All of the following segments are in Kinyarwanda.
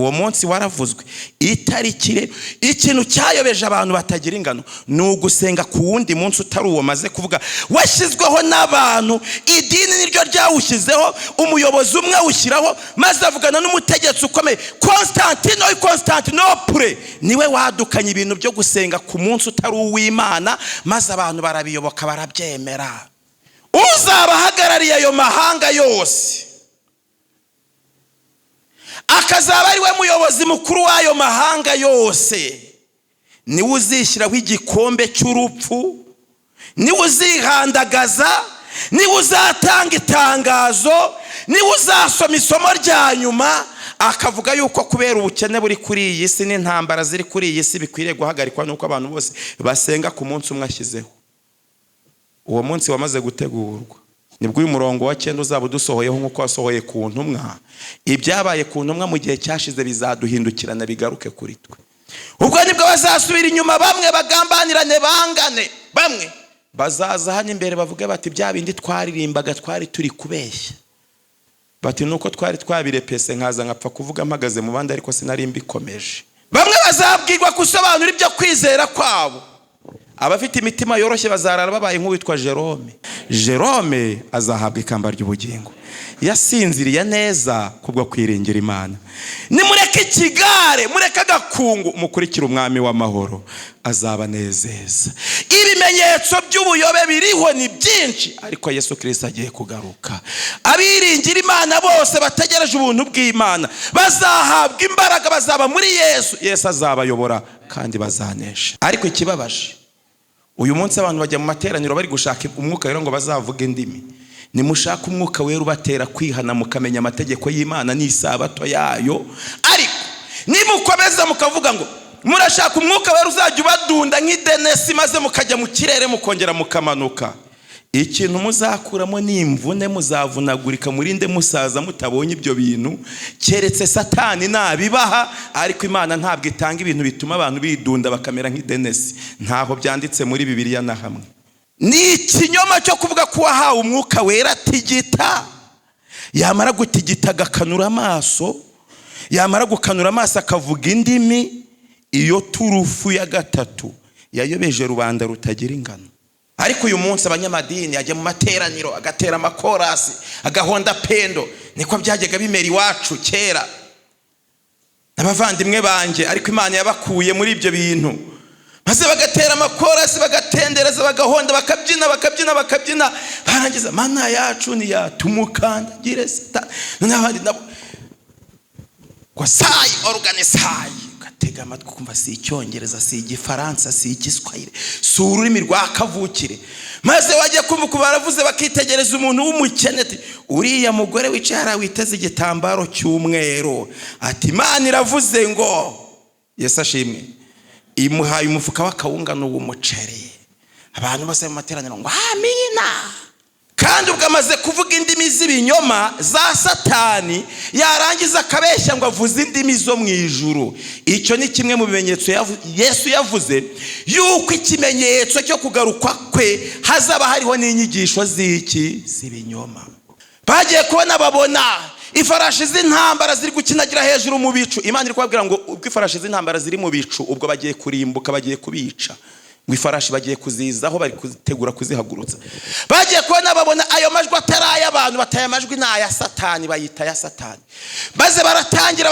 uwo munsi waravuzwe itarikire. Ikintu cyayobeje abantu batagira ingano ni ugusenga ku wundi munsi utari uwo maze kuvuga washyizweho n'abantu. Idini niryo ryawushyizeho, umuyobozi umwe awushyiraho maze avugana n'umutegetsi ukomeye Constantinople, niwe wadukanye ibintu byo gusenga ku munsi utari uw'Imana, maze abantu barabiyoboka barabyemera. Uzabahagarariye ayo mahanga yose akazaba ari we muyobozi mukuru w'ayo mahanga yose, niwe uzishyiraho igikombe cy'urupfu, niwe uzihandagaza, niwe uzatanga itangazo, niwe uzasoma isomo rya nyuma akavuga yuko kubera ubukene buri kuri iyi si n'intambara ziri kuri iyi si bikwiriye guhagarikwa nuko abantu bose basenga ku munsi umwe ashyizeho. Uwo munsi wamaze gutegurwa, nibwo uyu murongo wa 9 uzaba udusohoyeho nk'uko wasohoye ku ntumwa. Ibyabaye ku ntumwa mu gihe cyashize bizaduhindukirana bigaruke kuri twe. Ubwo nibwo bazasubira inyuma, bamwe bagambanirane bangane, bamwe bazaza hano imbere bavuge bati bya bindi twaririmbaga twari turi kubeshya, bati nuko twari twabirepese nkaza nkapfa kuvuga mpagaze mu bandi ariko sinari mbikomeje. Bamwe bazabwirwa gusobanura ibyo kwizera kwabo. Abafite imitima yoroshye bazarara babaye nk'uwitwa Jerome azahabwa ikamba ry'ubugingo, yasinziriye neza kubwo kwiringira Imana. Nimureke ikigare, mureke agakungu, mukurikira umwami w'amahoro, azabanezeza. Ibimenyetso by'ubuyobe biriho ni byinshi, ariko Yesu Kristo agiye kugaruka. Abiringira Imana bose bategereje ubuntu bw'Imana bazahabwa imbaraga, bazaba muri Yesu. Yesu azabayobora kandi bazanesha. Ariko ikibabaje, uyu munsi abantu bajya mu materaniro bari gushaka umwuka wera ngo bazavuge indimi. Nimushaka umwuka wera ubatera kwihana mukamenya amategeko y'Imana n'isabato yayo. Ariko nimukomeza mukavuga ngo murashaka umwuka wera uzajya ubadunda nk'idenesi maze mukajya mu kirere mukongera mukamanuka, ikintu muzakuramo ni imvune, muzavunagurika murinde musaza mutabonye ibyo bintu, keretse Satani nabibaha. Ariko Imana ntabwo itanga ibintu bituma abantu bidunda bakamera nk'idenesi. Ntaho byanditse muri Bibiliya na hamwe. Ni ikinyoma cyo kuvuga ko wahawe umwuka wera tigita, yamara gutigita agakanura amaso, yamara gukanura amaso akavuga indimi. Iyo turufu ya gatatu yayobeje rubanda rutagira ingano. Ariko uyu munsi abanyamadini ajya mu materaniro agatera amakorasi agahonda pendo, niko byajyaga bimera iwacu kera n'abavandimwe banje. Ariko Imana yabakuye muri ibyo bintu, maze bagatera amakorasi bagatendereza bagahonda bakabyina, barangiza Mana yacu ni yatumukandagire Satani n'abandi nabo kwa sai organisayi. Tega amatwi kumva si Icyongereza, si Igifaransa, si Igiswahili, si ururimi rwa kavukire. Maze wajya kumva baravuze bakitegereza umuntu w'umukene, uriya mugore wicara witeze igitambaro cy'umweru, ati Imana iravuze ngo, Yesu ashimwe, imuhaye umufuka w'akawunga n'uw'umuceri. Abantu bose mu materaniro ngo amina. Kandi ubwo amaze kuvuga indimi z'ibinyoma za Satani, yarangiza akabeshya ngo avuze indimi zo mu ijuru. Icyo ni kimwe mu bimenyetso Yesu yavuze yuko ikimenyetso cyo kugaruka kwe hazaba hariho n'inyigisho z'ibinyoma. Bagiye kubona babona ifarashi z'intambara ziri gukinagira hejuru mu bicu. Imana iri kubabwira ngo ubwo ifarashi z'intambara ziri mu bicu, ubwo bagiye kurimbuka, bagiye kubica. Ngo ifarashi bagiye kuzizaho, bari kuzitegura kuzihagurutsa. Bagiye kubona babona ayo majwi atari abantu, bataye amajwi n'aya Satani, bayita ya Satani. Maze baratangira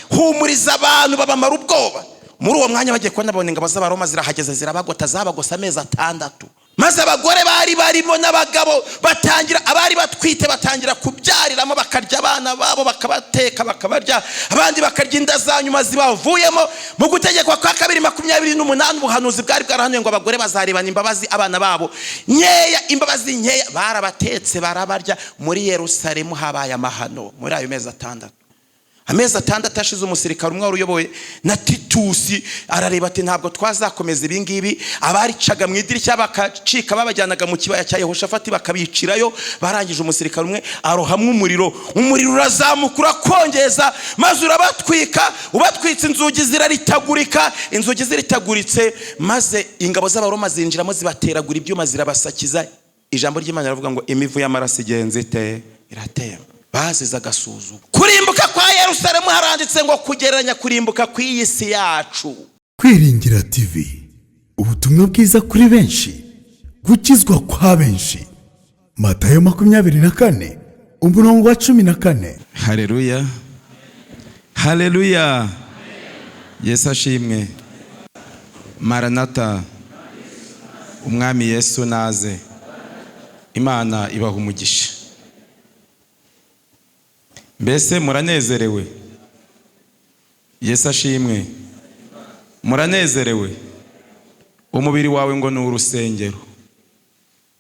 bahumuriza abantu babamara ubwoba. Muri uwo mwanya bagiye kubona babona ingabo z'Abaroma zirahageze zirabagota, zabagosa amezi 6. Maze abagore bari barimo n'abagabo batangira, abari batwite batangira kubyariramo, bakarya abana babo bakabateka bakabarya, abandi bakarya inda za nyuma zibavuyemo. Mu gutegekwa kwa 2:28 ubuhanuzi bwari bwarahanuye ngo abagore bazarebana imbabazi abana babo nkeya, imbabazi nkeya. Barabatetse barabarya. Muri Yerusalemu habaye amahano muri ayo mezi 6. Amezi 6 ashize umusirikare umwe uyobowe na Titusi arareba ati ntabwo twazakomeza ibingibi. Abaricaga mu idirishya bakacika babajyanaga mu kibaya cya Yehoshafati bakabicirayo. Barangije umusirikare umwe arohamwe umuriro urazamukura kongeza, maze urabatwika, ubatwitse inzugi ziraritagurika. Inzugi ziritaguritse, maze ingabo z'Abaroma zinjiramo zibateragura ibyuma zirabasakiza. Ijambo ry'Imana rivuga ngo imivu y'amaraso igenze ite iratemba. bazize agasuzuguro. Kurimbuka kwa Yerusalemu haranditse ngo kugereranya kurimbuka kw'iyi si yacu. Kwiringira TV, ubutumwa bwiza kuri benshi, gukizwa kwa benshi. Matayo 24 umurongo wa 14. Haleluya, haleluya, Yesu ashimwe. Maranatha, umwami Yesu naze. Imana ibaha umugisha. Mbese muranezerewe? Yesu ashimwe. Muranezerewe? Umubiri wawe ngo ni urusengero.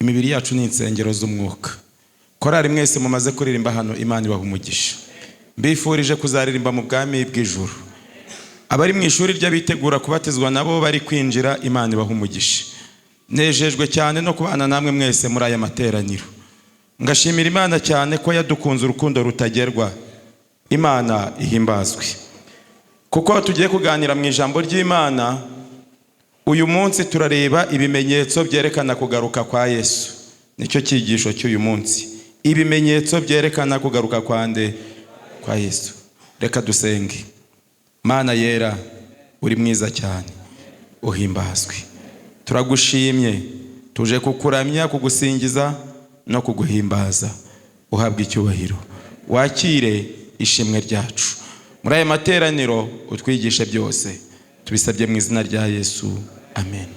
Imibiri yacu ni insengero z'umwuka. Korari mwese mumaze kuririmba hano, Imana ibaha umugisha. Mbifurije kuzaririmba mu bwami bw'ijuru. Abari mu ishuri ry'abitegura kubatizwa nabo bari kwinjira, Imana ibaha umugisha. Nejejwe cyane no kubana namwe mwese muri aya materaniro. Ngashimira Imana cyane ko yadukunze urukundo rutagerwa. Imana ihimbazwe. Kuko tugiye kuganira mu ijambo ry'Imana, uyu munsi turareba ibimenyetso byerekana kugaruka kwa Yesu. Nicyo cyigisho cy'uyu munsi. Ibimenyetso byerekana kugaruka kwa Yesu. Reka dusenge. Mana yera, uri mwiza cyane, uhimbazwe. Turagushimye, tuje kukuramya, kugusingiza no kuguhimbaza. Uhabwe icyubahiro, wakire ishimwe ryacu. Muri aya materaniro utwigishe byose, tubisabye mu izina rya Yesu, amen.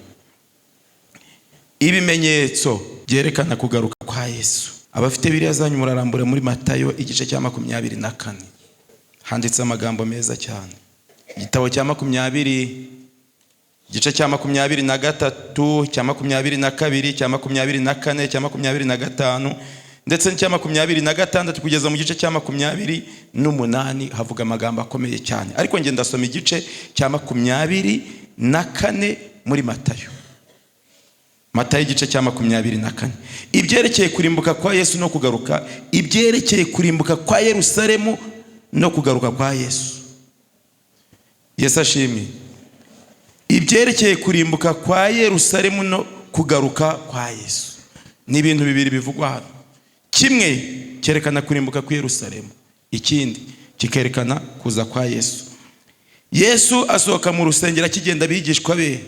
Ibimenyetso byerekana kugaruka kwa Yesu. Abafite Bibiliya zanyu murarambura muri Matayo igice cya 24. Handitse amagambo meza cyane. Igitabo cya 20, igice cya 23, cya 22, cya 24, cya 25 ndetse n'icya 26 kugeza mu gice cya 28 havuga amagambo akomeye cyane. Ariko nge ndasoma igice cya 24 muri Matayo. Matayo igice cya 24. Ibyerekeye kurimbuka kwa Yesu no kugaruka, ibyerekeye kurimbuka kwa Yerusalemu no kugaruka kwa Yesu. Yesu ashimwe. Ibyerekeye kurimbuka kwa Yerusalemu no kugaruka kwa Yesu ni ibintu bibiri bivugwa hano. Kimwe cyerekana kurimbuka kwa Yerusalemu, ikindi kikerekana kuza kwa Yesu. Yesu asohoka mu rusengero akigenda bigishwa be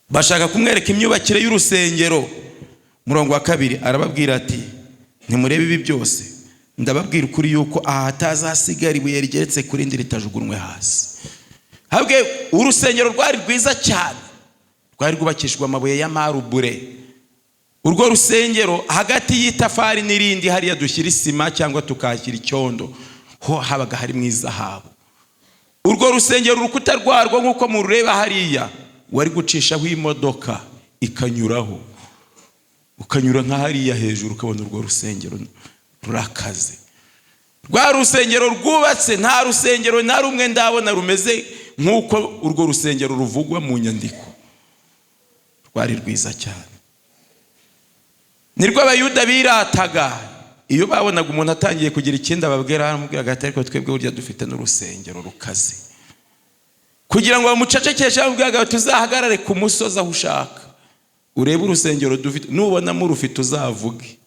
bashaka kumwereka imyubakire y'urusengero. Murongo wa 2 arababwira ati, ntimurebe ibi byose, ndababwira ukuri yuko ahatazasigara ibuye rigeretse kuri rindi ritajugunwe hasi. Habwe urusengero rwari rwiza cyane, rwari rwubakishijwe amabuye y'amarubure. Urwo rusengero hagati y'itafari n'irindi hariya dushyira isima cyangwa tukashyira icyondo, ho habaga hari mwizahabu. Urwo rusengero urukuta rwarwo nkuko murureba hariya, wari gucishaho imodoka ikanyuraho, ukanyura nka hariya hejuru ukabona urwo rusengero rurakaze. Rwa rusengero rwubatse, nta rusengero na rumwe ndabona rumeze nkuko urwo rusengero ruvugwa mu nyandiko. Rwari rwiza cyane. Nirwo abayuda birataga iyo babonaga umuntu atangiye kugira ikindi ababwira, aramubwira ati ariko twebwe burya dufite n'urusengero rukaze. Kugira ngo bamucecekeshe bamubwira ati tuzahagarare ku musozi aho ushaka urebe urusengero dufite, nubona mu rufite uzavuge.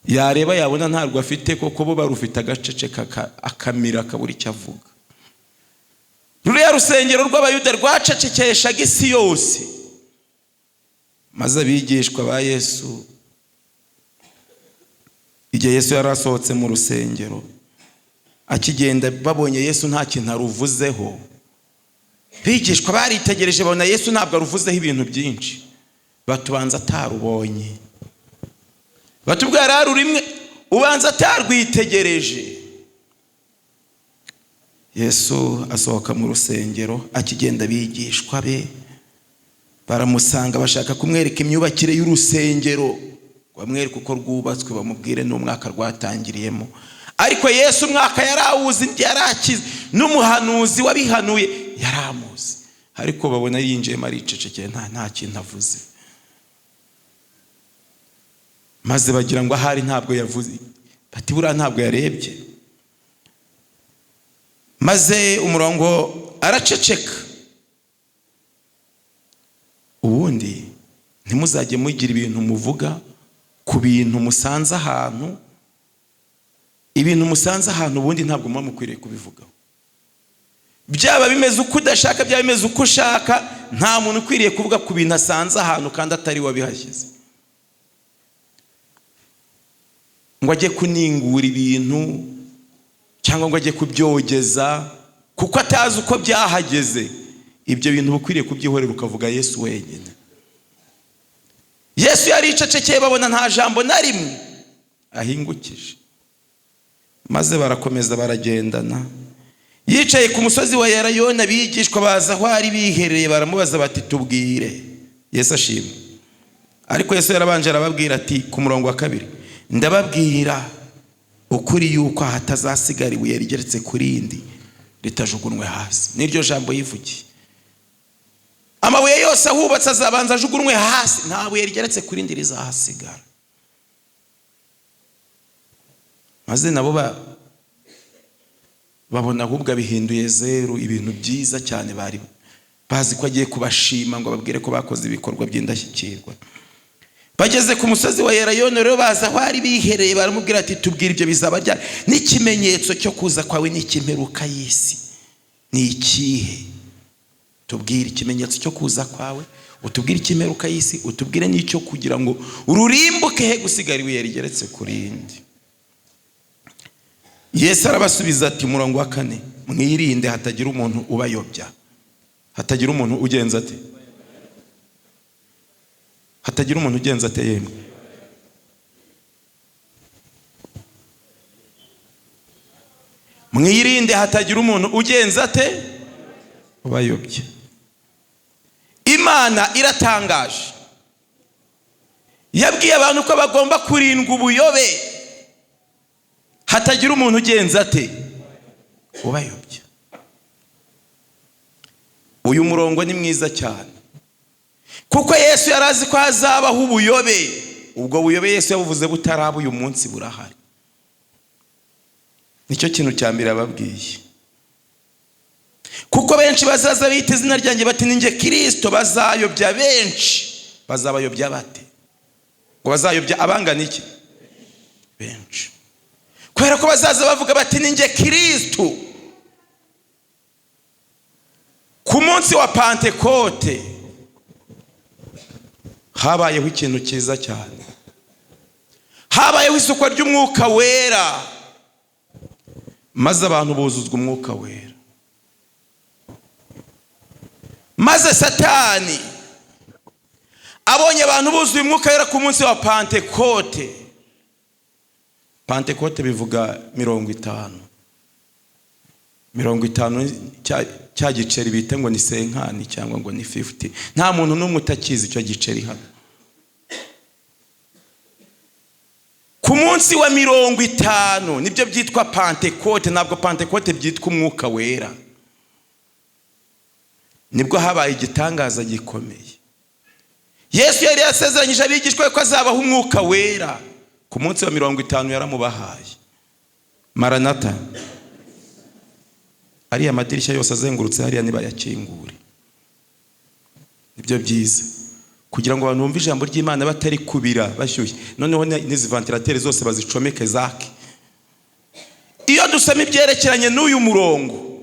Yareba yabona ntarwo afite, koko bo barufite agaceceka akamira akabura icyo avuga. Ruriya rusengero rw'abayuda rwacecekeshaga isi yose. Maze abigishwa ba Yesu, igihe Yesu yarasohotse mu rusengero, akigenda babonye Yesu nta kintu aruvuzeho, bigishwa baritegereje babona Yesu ntabwo aruvuzeho ibintu byinshi. Batubanza atarubonye, batubwira rimwe ubanza atarwitegereje. Yesu asohoka mu rusengero, akigenda bigishwa be baramusanga bashaka kumwereka imyubakire y'urusengero, bamwereka uko rwubatswe, bamubwire n'umwaka rwatangiriyemo. Ariko Yesu umwaka yarawuzi, yarakize, n'umuhanuzi wabihanuye yaramuzi. Ariko babona yinjiyemo aricecekeye, nta kintu avuze. Maze bagira ngo ahari ntabwo yavuze, bati buriya ntabwo yarebye. Maze umurongo araceceka. Ubundi ntimuzajye mugira ibintu muvuga ku bintu musanze ahantu. Ibintu musanze ahantu ubundi ntabwo muba mukwiriye kubivugaho. Byaba bimeze uko udashaka, byaba bimeze uko ushaka, nta muntu ukwiriye kuvuga ku bintu asanze ahantu kandi atari wabihashyize. Ngo ajye kuningura ibintu cyangwa ngo ajye kubyogeza kuko atazi uko byahageze. Ibyo bintu ukwiriye kubyihorera ukavuga Yesu wenyine. Yesu yari icecekeye, babona nta jambo na rimwe ahingukije, maze barakomeza baragendana. Yicaye ku musozi wa Yerayoni, abigishwa baza aho ari bihereye, baramubaza bati tubwire. Yesu ashimwe. Ariko Yesu yarabanje arababwira ati ku murongo wa 2, ndababwira ukuri yuko hatazasigara ibuye rigeretse ku rindi ritajugunwe hasi. Niryo jambo yivugiye. Amabuye yose ahubatse azabanza ajugunwe hasi, nta buye rigeretse ku rindi rizahasigara. Maze nabo babona ahubwo bihinduye zeru, ibintu byiza cyane bari bazi ko agiye kubashima ngo babwire ko bakoze ibikorwa by'indashyikirwa. Bageze ku musozi wa Yerayoni rero baza aho ari bihereye, baramubwira ati tubwire ibyo bizaba ryari, n'ikimenyetso cyo kuza kwawe n'ikimperuka y'isi ni ikihe? Tubwire ikimenyetso cyo kuza kwawe, utubwire ikimperuka y'isi, utubwire n'icyo kugira ngo ururimbuke he gusigara ibuye rigeretse ku rindi. Yesu arabasubiza ati murongo wa 4, mwirinde hatagira umuntu ubayobya. Hatagira umuntu ugenza ate? Hatagira umuntu ugenza ate yemwe? Mwirinde hatagira umuntu ugenza ate? Ubayobya. Imana iratangaje. Yabwiye abantu ko bagomba kurindwa ubuyobe. Hatagira umuntu ugenza ate? Ubayobya. Uyu murongo ni mwiza cyane, kuko Yesu yarazi ko hazabaho ubuyobe. Ubwo buyobe Yesu yabuvuze butaraba uyu munsi burahari. Nicyo kintu cya mbere ababwiye. Kuko benshi bazaza bita izina ryanjye bati ninjye Kristo, bazayobya benshi. Bazabayobya bate? Ngo bazayobya abangana iki? Benshi. Kubera ko bazaza bavuga bati ninjye Kristo. Ku munsi wa Pentekote habayeho ikintu cyiza cyane. Habayeho isukwa ry'umwuka wera, maze abantu buzuzwa umwuka wera. Maze Satani abonye abantu buzuye umwuka wera ku munsi wa Pentekote. Pentekote bivuga 50. 50 cya giceri bita ngo ni senkani cyangwa ngo ni 50. Nta muntu n'umwe utakizi icyo giceri hano. Ku munsi wa 50 nibyo byitwa Pentekote, ntabwo Pentekote byitwa umwuka wera. Nibwo habaye igitangaza gikomeye. Yesu yari yasezeranyije abigishwa ko azabaho umwuka wera. Ku munsi wa 50 yaramubahaye. Maranatha. Ariya madirishya yose azengurutse hariya niba yakingure. Nibyo byiza, kugira ngo abantu bumve ijambo ry'Imana batari kubira bashyushye. Noneho n'izi ventilateri zose bazicomeke zake. Iyo dusoma ibyerekeranye n'uyu murongo,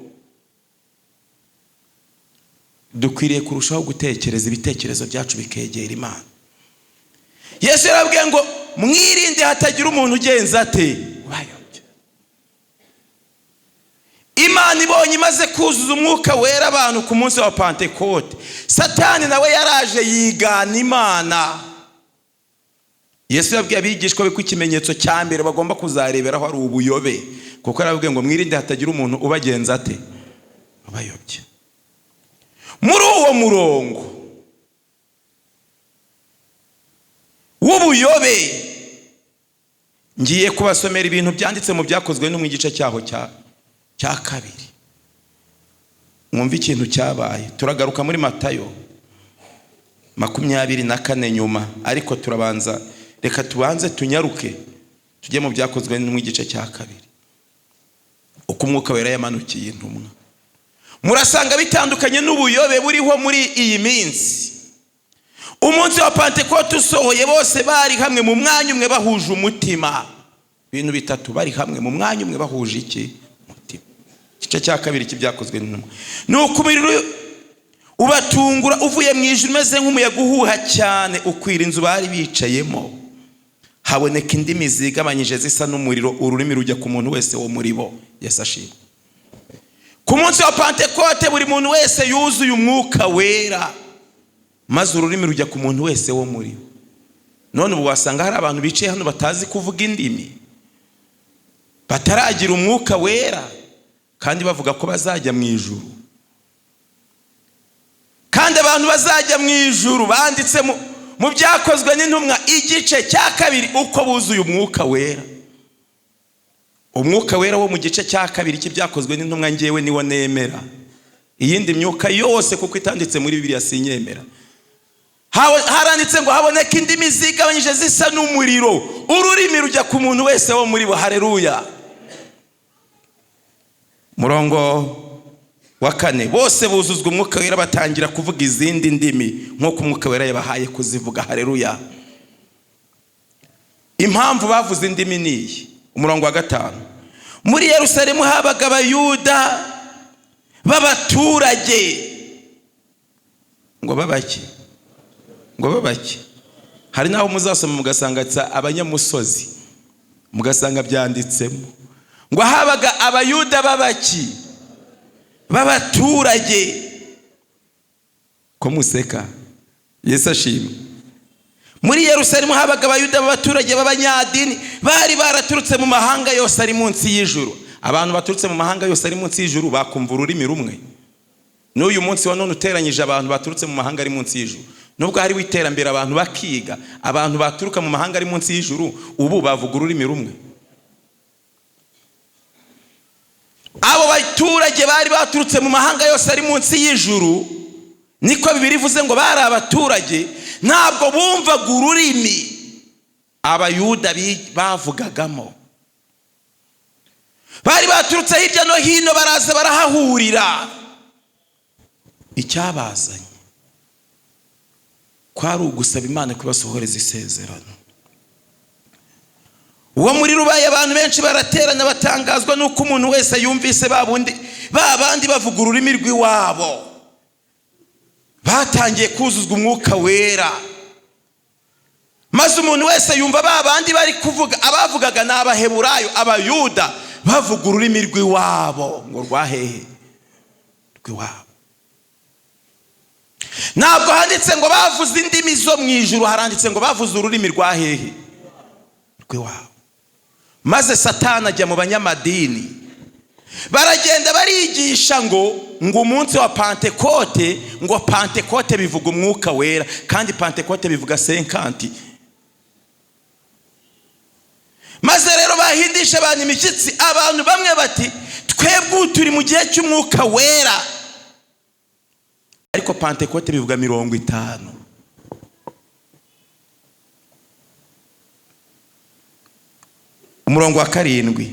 dukwiriye kurushaho gutekereza ibitekerezo byacu bikegera Imana. Yesu yarabwiye ngo mwirinde hatagira umuntu ugenza ate? Ubayobya. Imana ibonye imaze kuzuza umwuka wera abantu ku munsi wa Pentekote, Satani nawe yaraje yigana Imana. Yesu yabwiye abigishwa be ko ikimenyetso cya mbere bagomba kuzareberaho ari ubuyobe, kuko yarabwiye ngo mwirinde hatagira umuntu ubagenza ate? Ubayobya. Muri uwo murongo w'ubuyobe ngiye kubasomera ibintu byanditse mu byakozwe no mu gice cyaho cya 2. Mwumva ikintu cyabaye. Turagaruka muri Matayo 24 nyuma, ariko turabanza, reka tubanze tunyaruke tujye mu byakozwe no mu gice cya 2. Uko umwuka wera yamanukiye intumwa. Murasanga bitandukanye n'ubuyobe buriho muri iyi minsi. umunsi wa Pentekote usohoye bose bari hamwe mu mwanya umwe bahuje umutima. Ibintu bitatu bari hamwe mu mwanya umwe bahuje iki? Umutima. Igice cya kabiri cy'ibyakozwe n'intumwa. Nuko umuriro ubatungura uvuye mu ijuru umeze nk'umuyaga uhuha cyane ukwira inzu bari bicayemo. Haboneka indimi zigabanyije zisa n'umuriro, ururimi rujya ku muntu wese wo muri bo. Yesu ashimwe. Ku munsi wa Pentekote buri muntu wese yuzuye umwuka wera, maze ururimi rujya ku muntu wese wo muri bo. None ubu wasanga hari abantu bicaye hano batazi kuvuga indimi, bataragira umwuka wera, kandi bavuga ko bazajya mu ijuru. Kandi abantu bazajya mu ijuru banditse mu byakozwe n'intumwa igice cya kabiri uko buzuye umwuka wera. Umwuka wera wo mu gice cya kabiri cy'ibyakozwe n'intumwa ngewe niwo nemera. Iyindi myuka yose kuko itanditse muri Bibiliya sinyemera. Haranditse ngo haboneka indimi zigabanyije zisa n'umuriro, ururimi rujya ku muntu wese wo muri bo. Haleluya. Murongo wa 4, bose buzuzwa umwuka wera batangira kuvuga izindi ndimi nk'uko umwuka wera yabahaye kuzivuga. Haleluya. Impamvu bavuze indimi niyi. Umurongo wa 5, muri Yerusalemu habaga abayuda b'abaturage. Ngo babaki. Hari naho muzasoma mugasanga abanyamusozi, mugasanga byanditsemo ngo habaga abayuda b'abaki b'abaturage. Ko museka? Yesu ashimwe. Muri Yerusalemu habaga abayuda b'abaturage b'abanyadini bari baraturutse mu mahanga yose ari munsi y'ijuru. Abantu baturutse mu mahanga yose ari munsi y'ijuru bakumva ururimi rumwe. N'uyu munsi wa none uteranyije abantu baturutse mu mahanga ari munsi y'ijuru, nubwo hari witerambere abantu bakiga, abantu baturuka mu mahanga ari munsi y'ijuru ubu bavuga ururimi rumwe. Abo baturage bari baturutse mu mahanga yose ari munsi y'ijuru, niko Bibiliya ivuze ngo bari abaturage, ntabwo bumvaga ururimi abayuda bavugagamo. Bari baturutse hirya no hino baraza barahahurira. Icyabazanye kwari ugusaba Imana kubasohoreza isezerano. Uwo muri rubaye abantu benshi baraterana batangazwa nuko umuntu wese yumvise babandi bavuga ururimi rw'iwabo. Batangiye kuzuzwa umwuka wera, maze umuntu wese yumva babandi bari kuvuga, abavugaga n'Abaheburayo, Abayuda bavuga ururimi rw'iwabo. Ngo rwahehe? Rw'iwabo. Ntabwo handitse ngo bavuze indimi zo mu ijuru, haranditse ngo bavuze ururimi rwahehe? Rw'iwabo. Maze Satani ajya mu banyamadini, baragenda barigisha ngo umunsi wa Pentekote, ngo Pentekote bivuga umwuka wera, kandi Pentekote bivuga 50. Maze rero bahindisha abantu imishyitsi. Abantu bamwe bati twebwe turi mu gihe cy'umwuka wera, ariko Pentekote bivuga 50. Umurongo wa 7,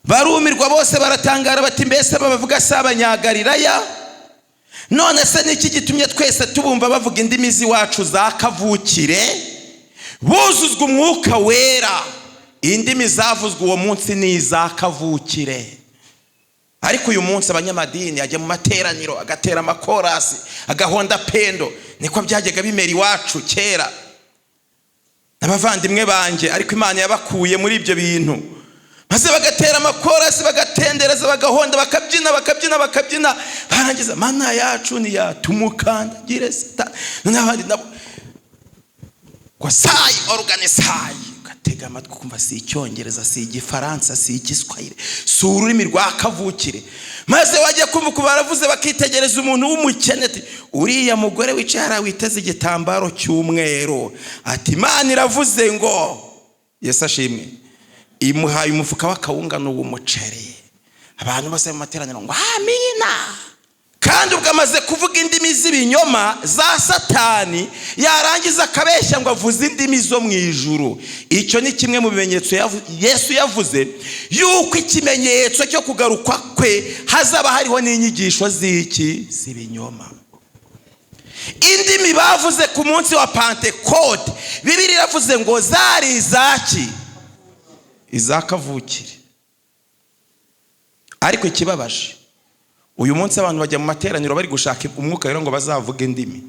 barumirwa bose baratangara bati mbese bavuga si Abanyagalilaya? None se niki gitumye twese tubumva bavuga indimi z'iwacu za kavukire, buzuzwa umwuka wera? Indimi zavuzwe uwo munsi ni za kavukire. Ariko uyu munsi abanyamadini ajya mu materaniro agatera amakorasi agahonda pendo. Niko byajyaga bimera iwacu kera n'abavandimwe banje, ariko Imana yabakuye muri ibyo bintu, maze bagatera amakorasi bagatendereza bagahonda bakabyina barangiza Mana yacu ni yatumukandagire Satani n'abandi nabo ngo sayi organisayi. Tega amatwi kumva si Icyongereza, si Igifaransa, si Igiswahili, si ururimi rwa kavukire. Maze wajya kumva baravuze bakitegereza umuntu w'umukene ati uriya mugore wicara witeze igitambaro cy'umweru, ati Imana iravuze ngo, Yesu ashimwe, imuhaye umufuka w'akawunga n'uw'umuceri. Abantu bose mu materaniro ngo amina. Kandi ubwo amaze kuvuga indimi z'ibinyoma za Satani, yarangiza akabeshya ngo avuze indimi zo mu ijuru. Icyo ni kimwe mu bimenyetso Yesu yavuze yuko ikimenyetso cyo kugaruka kwe hazaba hariho n'inyigisho z'ibinyoma. indimi bavuze ku munsi wa Pentekote Bibiliya iravuze ngo zari izaki, izakavukire. Ariko ikibabaje, uyu munsi abantu bajya mu materaniro bari gushaka umwuka wera ngo bazavuge indimi.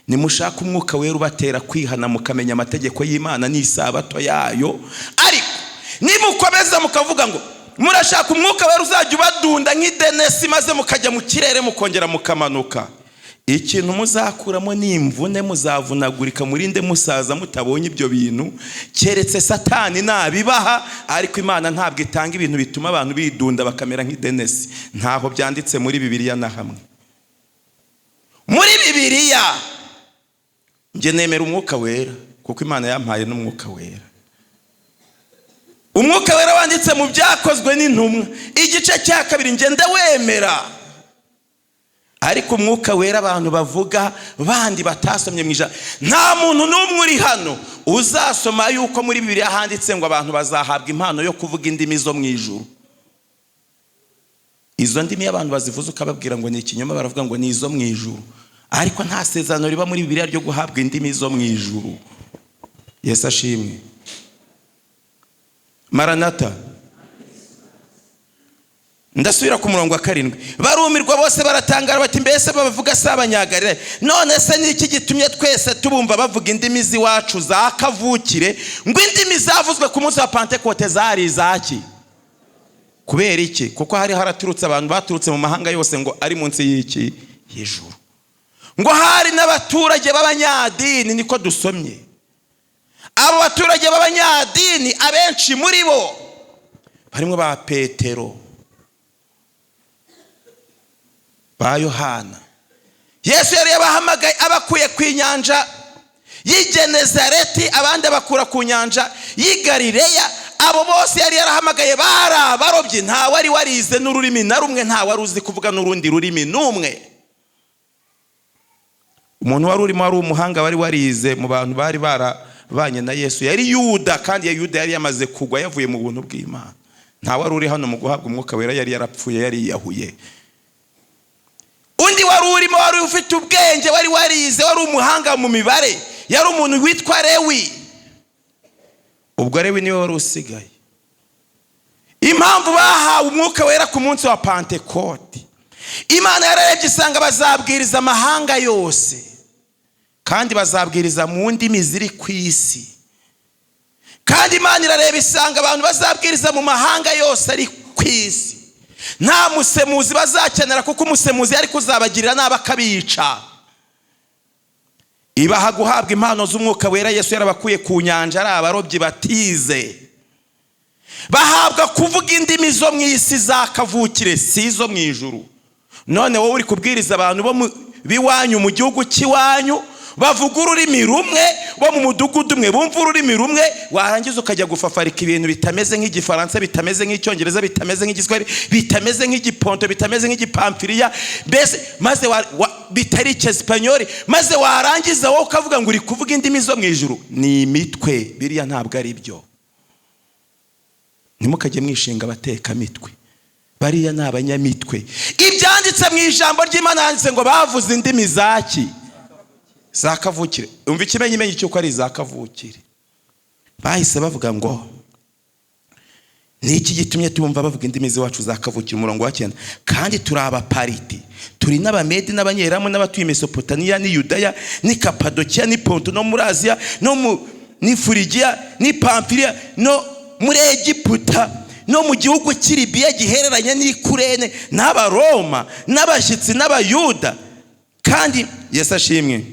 Nimushaka umwuka wera ubatera kwihana mukamenya amategeko y'Imana n'isabato yayo. Ariko nimukomeza mukavuga ngo murashaka umwuka wera uzajya ubadunda nk'idenesi maze mukajya mu kirere mukongera mukamanuka, ikintu muzakuramo ni imvune, muzavunagurika murinde musaza mutabonye ibyo bintu, keretse Satani nabibaha. Ariko Imana ntabwo itanga ibintu bituma abantu bidunda bakamera nk'idenesi. Ntaho byanditse muri Bibiliya na hamwe. Muri Bibiliya nge nemera umwuka wera kuko Imana yampaye n'umwuka wera. Umwuka wera wanditse mu Byakozwe n'Intumwa igice cya 2 nge ndawemera. Ariko umwuka wera abantu bavuga bandi batasomye mu ijambo, nta muntu n'umwe uri hano uzasoma yuko muri Bibiliya handitse ngo abantu bazahabwa impano yo kuvuga indimi zo mu ijuru. Izo ndimi abantu bazivuze ukababwira ngo ni ikinyoma, baravuga ngo ni izo mu ijuru. Ariko nta sezerano riba muri Bibiliya ryo guhabwa indimi zo mu ijuru. Yesu ashimwe. Maranatha. Ndasubira ku murongo wa 7. Barumirwa bose baratangara bati mbese bavuga s'abanyagalilaya, none se niki gitumye twese tubumva bavuga indimi ziwacu za kavukire, ngo indimi zavuzwe ku munsi wa Pentekote zari izaki? Kubera iki? Kuko hari haraturutse abantu baturutse mu mahanga yose ngo ari munsi y'iki y'ijuru, ngo hari n'abaturage b'abanyadini. Niko dusomye. Abo baturage b'abanyadini abenshi muri bo barimo ba Petero, ba Yohana. Yesu yari yabahamagaye abakuye ku inyanja y'i Genezareti, abandi bakura ku nyanja y'i Galileya. Abo bose yari yarahamagaye bari abarobyi. Nta wari warize n'ururimi na rumwe, nta wari uzi kuvuga n'urundi rurimi n'umwe. Umuntu wari urimo wari umuhanga wari warize mu bantu bari barabanye na Yesu yari Yuda, kandi ya Yuda yari yamaze kugwa yavuye mu buntu bw'Imana. Nta wari uri hano mu guhabwa umwuka wera, yari yarapfuye, yari yahuye. Undi wari urimo wari ufite ubwenge, wari warize, wari umuhanga mu mibare, yari umuntu witwa Lewi. Ubwo Lewi niwe wari usigaye. Impamvu bahawe umwuka wera ku munsi wa Pentekote, Imana yararebye isanga bazabwiriza amahanga yose, kandi bazabwiriza mu ndimi ziri ku isi. Kandi Imana irareba isanga abantu bazabwiriza mu mahanga yose ari ku isi. Nta musemuzi bazakenera, kuko umusemuzi yari kuzabagirira nabi akabica. Ibaha guhabwa impano z'umwuka wera. Yesu yarabakuye ku nyanja ari abarobyi batize, bahabwa kuvuga indimi zo mu isi za kavukire, si zo mu ijuru. None wowe uri kubwiriza abantu bo biwanyu mu gihugu cy'iwanyu bavuga ururimi rumwe, bo mu mudugudu umwe bumva ururimi rumwe, warangiza ukajya gufafarika ibintu bitameze nk'igifaransa, bitameze nk'icyongereza, bitameze nk'igiswahili, bitameze nk'igiponto, bitameze nk'igipamfiriya, mbese maze bitari icyesipanyoli, maze warangiza wowe ukavuga ngo uri kuvuga indimi zo mu ijuru. Ni imitwe. Biriya ntabwo ari byo. Ntimukajye mwishinga abateka mitwe, bariya ni abanyamitwe. Ibyanditse mu ijambo ry'Imana handitse ngo bavuze indimi zaki, za kavukire. Umva ikimenyimenyi cy'uko ari za kavukire. Bahise bavuga ngo niki gitumye tubumva bavuga indimi ziwacu za kavukire. Umurongo wa 9. Kandi turi abapariti, turi n'abamedi n'abanyeramu n'abatuye Mesopotamiya ni Yudaya ni Kapadokiya ni Ponto no muri Aziya no ni Furigiya ni Pamfiliya no muri Egiputa no mu gihugu cy'Ilibiya gihereranye n'Ikurene, n'Abaroma n'abashyitsi n'Abayuda. Kandi Yesu ashimwe,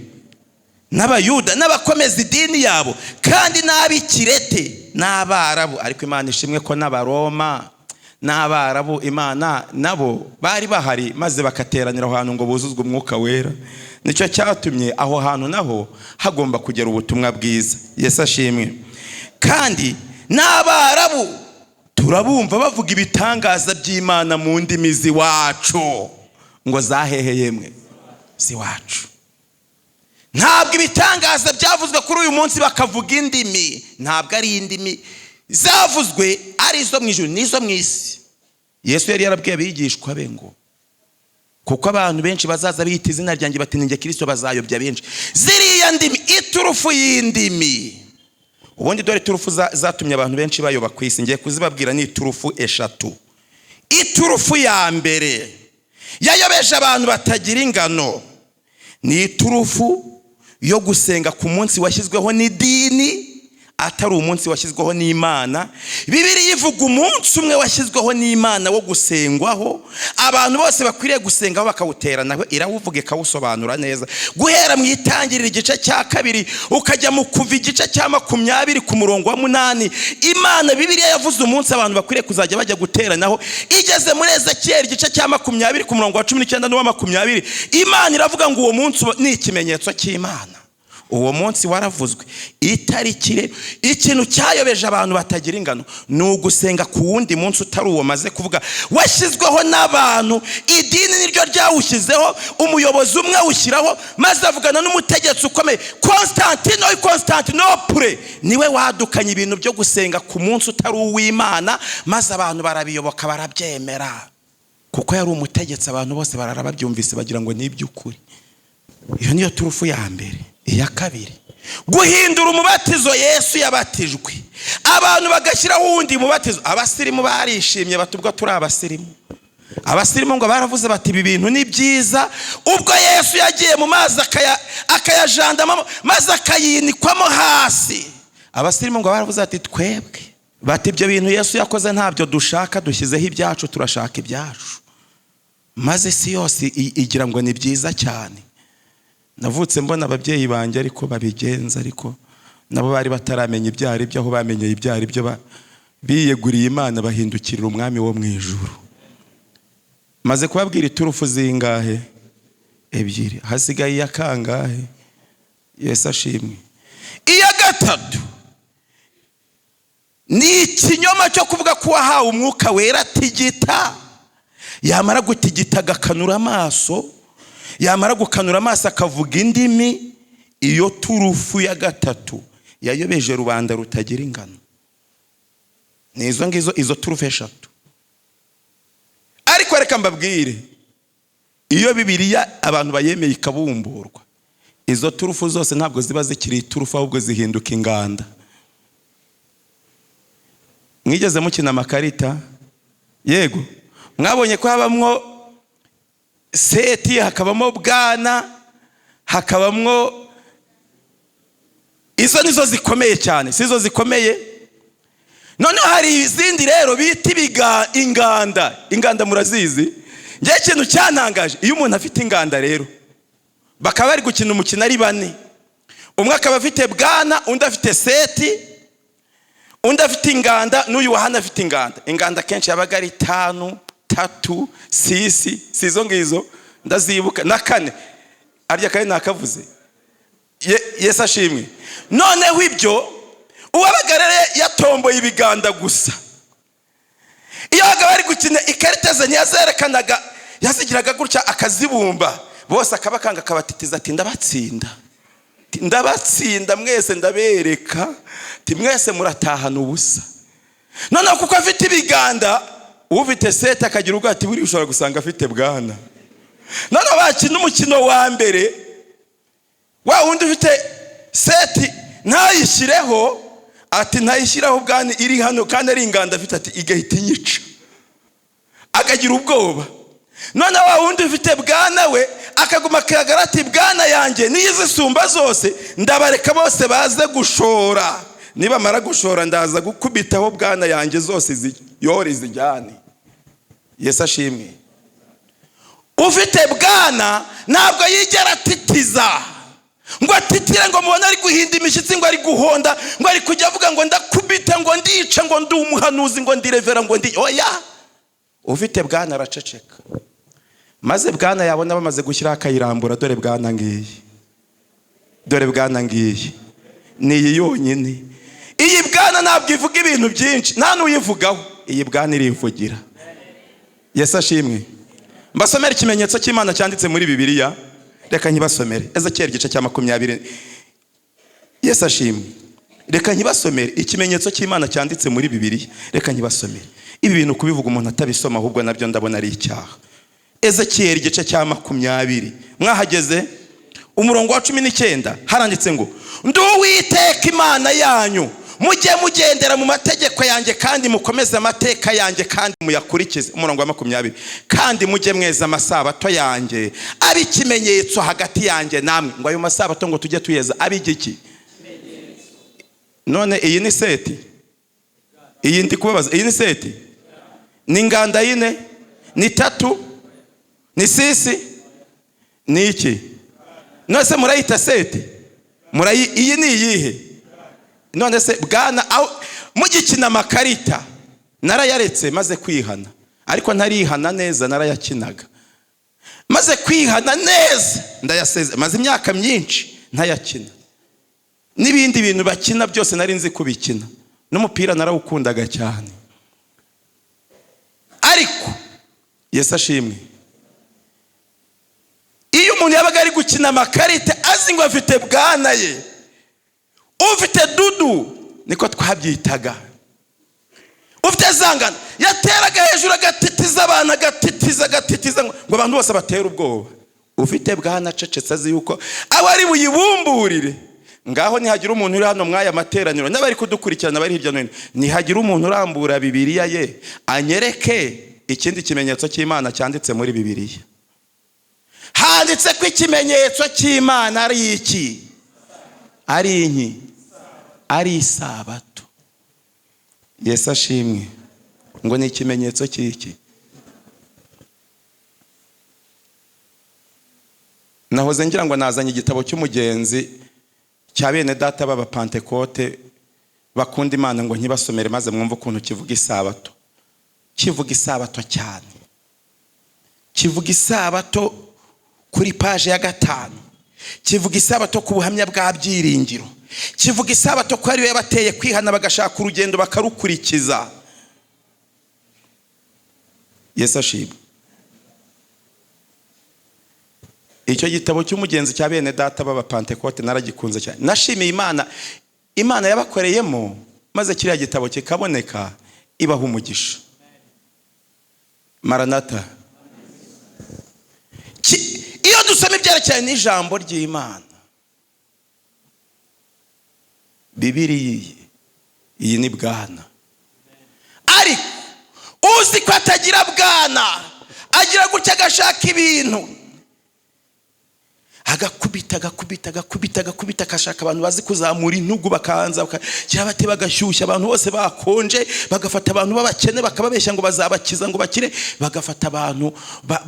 n'Abayuda n'abakomeza idini yabo, kandi n'ab'Ikirete n'Abarabu. Ariko Imana ishimwe ko n'Abaroma n'Abarabu Imana nabo bari bahari, maze bakateranira aho hantu ngo buzuzwe umwuka wera. Nicyo cyatumye aho hantu naho hagomba kugera ubutumwa bwiza. Yesu ashimwe. Kandi n'Abarabu turabumva bavuga ibitangaza by'Imana mu ndimi ziwacu. Ngo zaheheyemwe ziwacu. Ntabwo ibitangaza byavuzwe kuri uyu munsi bakavuga indimi, ntabwo ari indimi zavuzwe ari izo mu ijuru n'izo mu isi. Yesu yari yarabwiye abigishwa be ngo kuko abantu benshi bazaza biyita izina ryanjye bati ninjye Kristo, bazayobya benshi. Ziriya ndimi, iturufu y'indimi, ubundi dore turufu zatumye abantu benshi bayoba ku isi, ngiye kuzibabwira. ni iturufu eshatu. Iturufu ya mbere yayobeje abantu batagira ingano ni iturufu yo gusenga ku munsi washyizweho n'idini atari umunsi washyizweho n'Imana. Bibiliya ivuga umunsi umwe washyizweho n'Imana wo gusengwaho, abantu bose bakwiriye gusengaho bakawuteranaho. Irawuvuga ikawusobanura neza, guhera mu Itangiriro igice cya 2 ukajya mu Kuva igice cya 20 ku murongo wa 8. Imana Bibiliya yavuze umunsi abantu bakwiriye kuzajya bajya guteranaho. Igeze muri Ezekiyeli igice cya 20 ku murongo wa 19 n'uwa 20, Imana iravuga ngo uwo munsi ni ikimenyetso cy'Imana. Uwo munsi waravuzwe. Itariki, ikintu cyayobeje abantu batagira ingano ni ugusenga ku wundi munsi utari uwo maze kuvuga washyizweho n'abantu. Idini niryo ryawushyizeho, umuyobozi umwe awushyiraho, maze avugana n'umutegetsi ukomeye Constantinople, niwe wadukanye ibintu byo gusenga ku munsi utari uw'Imana, maze abantu barabiyoboka barabyemera, kuko yari umutegetsi. Abantu bose bararababyumvise bagira ngo ni iby'ukuri. Iyo niyo turufu ya mbere. Iya kabiri, guhindura umubatizo Yesu yabatijwe, abantu bagashyiraho uwundi mubatizo. Abasirimu barishimye batubwo turi abasirimu. Abasirimu ngo baravuze bati ibi bintu ni byiza. Ubwo Yesu yagiye mu mazi akayajandama maze akayinikwamo hasi, abasirimu ngo baravuze ati twebwe, bati ibyo bintu Yesu yakoze ntabyo dushaka, dushyizeho ibyacu, turashaka ibyacu. Maze isi yose igira ngo ni byiza cyane. Navutse mbona ababyeyi banjye ariko babigenza, ariko nabo bari bataramenya ibyari byo, aho bamenyeye ibyari byo biyeguriye Imana bahindukirira umwami wo mu ijuru. Maze kubabwira iturufu zingahe? 2. Hasigaye iya kangahe? Yesu ashimwe. Iya gatatu ni ikinyoma cyo kuvuga ko wahawe umwuka wera tigita, yamara gutigita agakanura amaso, yamara gukanura amaso akavuga indimi. Iyo turufu ya gatatu yayobeje rubanda rutagira ingano. Ni izo turufu eshatu. Ariko reka mbabwire, iyo Bibiliya abantu bayemeye ikabumburwa, izo turufu zose ntabwo ziba zikiri turufu, ahubwo zihinduka inganda. Mwigeze mukina amakarita? Yego. Mwabonye ko habamwo seti, hakabamo bwana, hakabamwo, izo nizo zikomeye cyane, sizo zikomeye. None hari izindi rero bita inganda. Inganda murazizi? Ngiye ikintu cyantangaje, iyo umuntu afite inganda rero bakaba bari gukina umukino ari 4, umwe akaba afite bwana, undi afite seti, undi afite inganda, n'uyu wahana afite inganda. Inganda kenshi yabaga ari 5, 3, 6, sizo ngizo ndazibuka, na 4 arya kare nakavuze. Yesu ashimwe. Noneho ibyo uwabagarere yatomboye ibiganda gusa. Iyo baga bari gukina ikarita ze ntiyazerekanaga, yazigiraga gutya akazibumba, bose akabakanga akabatitiza ati ndabatsinda mwese, ndabereka ati mwese muratahana ubusa. Noneho kuko afite ibiganda, ufite seti akagira ubwo ati buri ushobora gusanga afite bwana. Noneho bakina umukino wa mbere, wa wundi ufite seti ntayishyireho, ati ntayishyiraho bwana iri hano kandi ari inganda afite, ati igahita inyica, akagira ubwoba. Noneho wa wundi ufite bwana we akaguma akagara ati bwana yanjye niyo zisumba zose, ndabareka bose baze gushora, nibamara gushora ndaza gukubitaho bwana yanjye zose ziyore zijyane. Yesu ashimwe. Ufite bwana ntabwo yigera atitiza ngo atitire ngo mubone ari guhinda imishyitsi, ngo ari guhonda, ngo ari kujya avuga ngo ndakubita, ngo ndica, ngo ndi umuhanuzi, ngo ndirevera, ngo ndi oya. Ufite bwana araceceka, maze bwana yabona bamaze gushyiraho akayirambura, dore bwana ngiyi, dore bwana ngiyi, ni iyi yonyine. Iyi bwana ntabwo ivuga ibintu byinshi, nta n'uyivugaho, iyi bwana irivugira. Yesu ashimwe. Mbasomera ikimenyetso cy'Imana cyanditse muri Bibiliya. Reka nkibasomere Ezekiyeli igice cya 20. Yesu ashimwe. Reka nkibasomere ikimenyetso cy'Imana cyanditse muri Bibiliya. Reka nkibasomere. Ibi bintu kubivuga umuntu atabisoma ahubwo nabyo ndabona ari icyaha. Ezekiyeli igice cya 20 mwahageze umurongo wa 19 haranditse ngo ndi Uwiteka Imana yanyu, mujye mugendera mu mategeko yanjye kandi mukomeze amateka yanjye kandi muyakurikize. Umurongo wa 20 kandi mujye mweza amasabato yanjye ari ikimenyetso hagati yanjye namwe. Ngo ayo masabato ngo tujye tuyeza ari igiki? None iyi ni seti? Iyi ndi kubabaza, iyi ni seti? Ni nganda yine? Ni tatu? Ni sisi? Ni iki? None se murayita seti? Iyi ni iyihe? None se bwana mugikina amakarita narayaretse maze kwihana, ariko ntarihana neza narayakinaga. Maze kwihana neza ndayaseze, maze imyaka myinshi ntayakina. N'ibindi bintu bakina byose nari nzi kubikina, n'umupira narawukundaga cyane. Ariko Yesu ashimwe, iyo umuntu yabaga ari gukina amakarita azi ngo afite bwana ye, ufite dudu niko twabyitaga, ufite zangana yateraga hejuru agatitiza abantu, agatitiza ngo abantu bose batera ubwoba. Ufite bwana acecetse azi yuko aba ari buyibumburire. Ngaho nihagira umuntu uri hano mwaya materaniro n'abari kudukurikirana bari hirya no hino, nihagira umuntu urambura Bibiliya ye anyereke ikindi kimenyetso cy'Imana cyanditse muri Bibiliya. Handitse ko ikimenyetso cy'Imana ari iki? Ari inki? Ari isabato. Yesu ashimwe. Ngo ni ikimenyetso cy'iki? Nahoze ngira ngo nazanye igitabo cy'umugenzi cya bene data baba Pentecote bakunda Imana ngo nkibasomere maze mwumve ukuntu kivuga isabato. Kivuga isabato cyane. Kivuga isabato kuri page ya 5. Kivuga isabato ku buhamya bwa Byiringiro. Kivuga isabato ko ari we bateye kwihana bagashaka urugendo bakarukurikiza. Yesu ashimwe. Icyo gitabo cy'umugenzi cya bene data baba Pentecote naragikunze cyane. Nashimiye Imana yabakoreyemo maze kiriya gitabo kikaboneka, ibaha umugisha. Maranatha. Iyo dusoma ibyerekeye n'ijambo ry'Imana, Bibiliya iyi ni bwana. Ariko uzi ko atagira bwana, agira gutya agashaka ibintu, agakubita akashaka abantu bazi kuzamura intugu bakanza cyabate bagashyushya abantu bose bakonje, bagafata abantu babakene bakababeshya ngo bazabakiza ngo bakire, bagafata abantu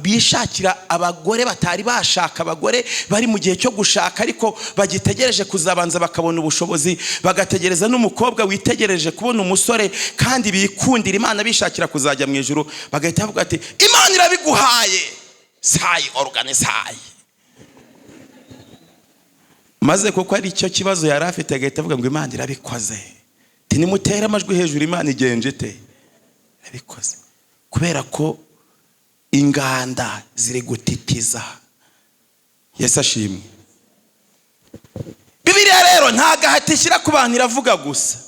bishakira abagore batari bashaka, abagore bari mu gihe cyo gushaka ariko bagitegereje kuzabanza bakabona ubushobozi, bagategereza n'umukobwa witegereje kubona umusore kandi bikundira Imana bishakira kuzajya mu ijuru, bagahita bavuga ati Imana irabiguhaye sayi organisayi. Maze kuko ari cyo kibazo yari afite agahita avuga ngo Imana irabikoze. Nimutere amajwi hejuru, Imana igenje te irabikoze. Kubera ko inganda ziri gutitiza. Yesu ashimwe. Bibiliya rero nta gahati ishyira ku bantu, iravuga gusa.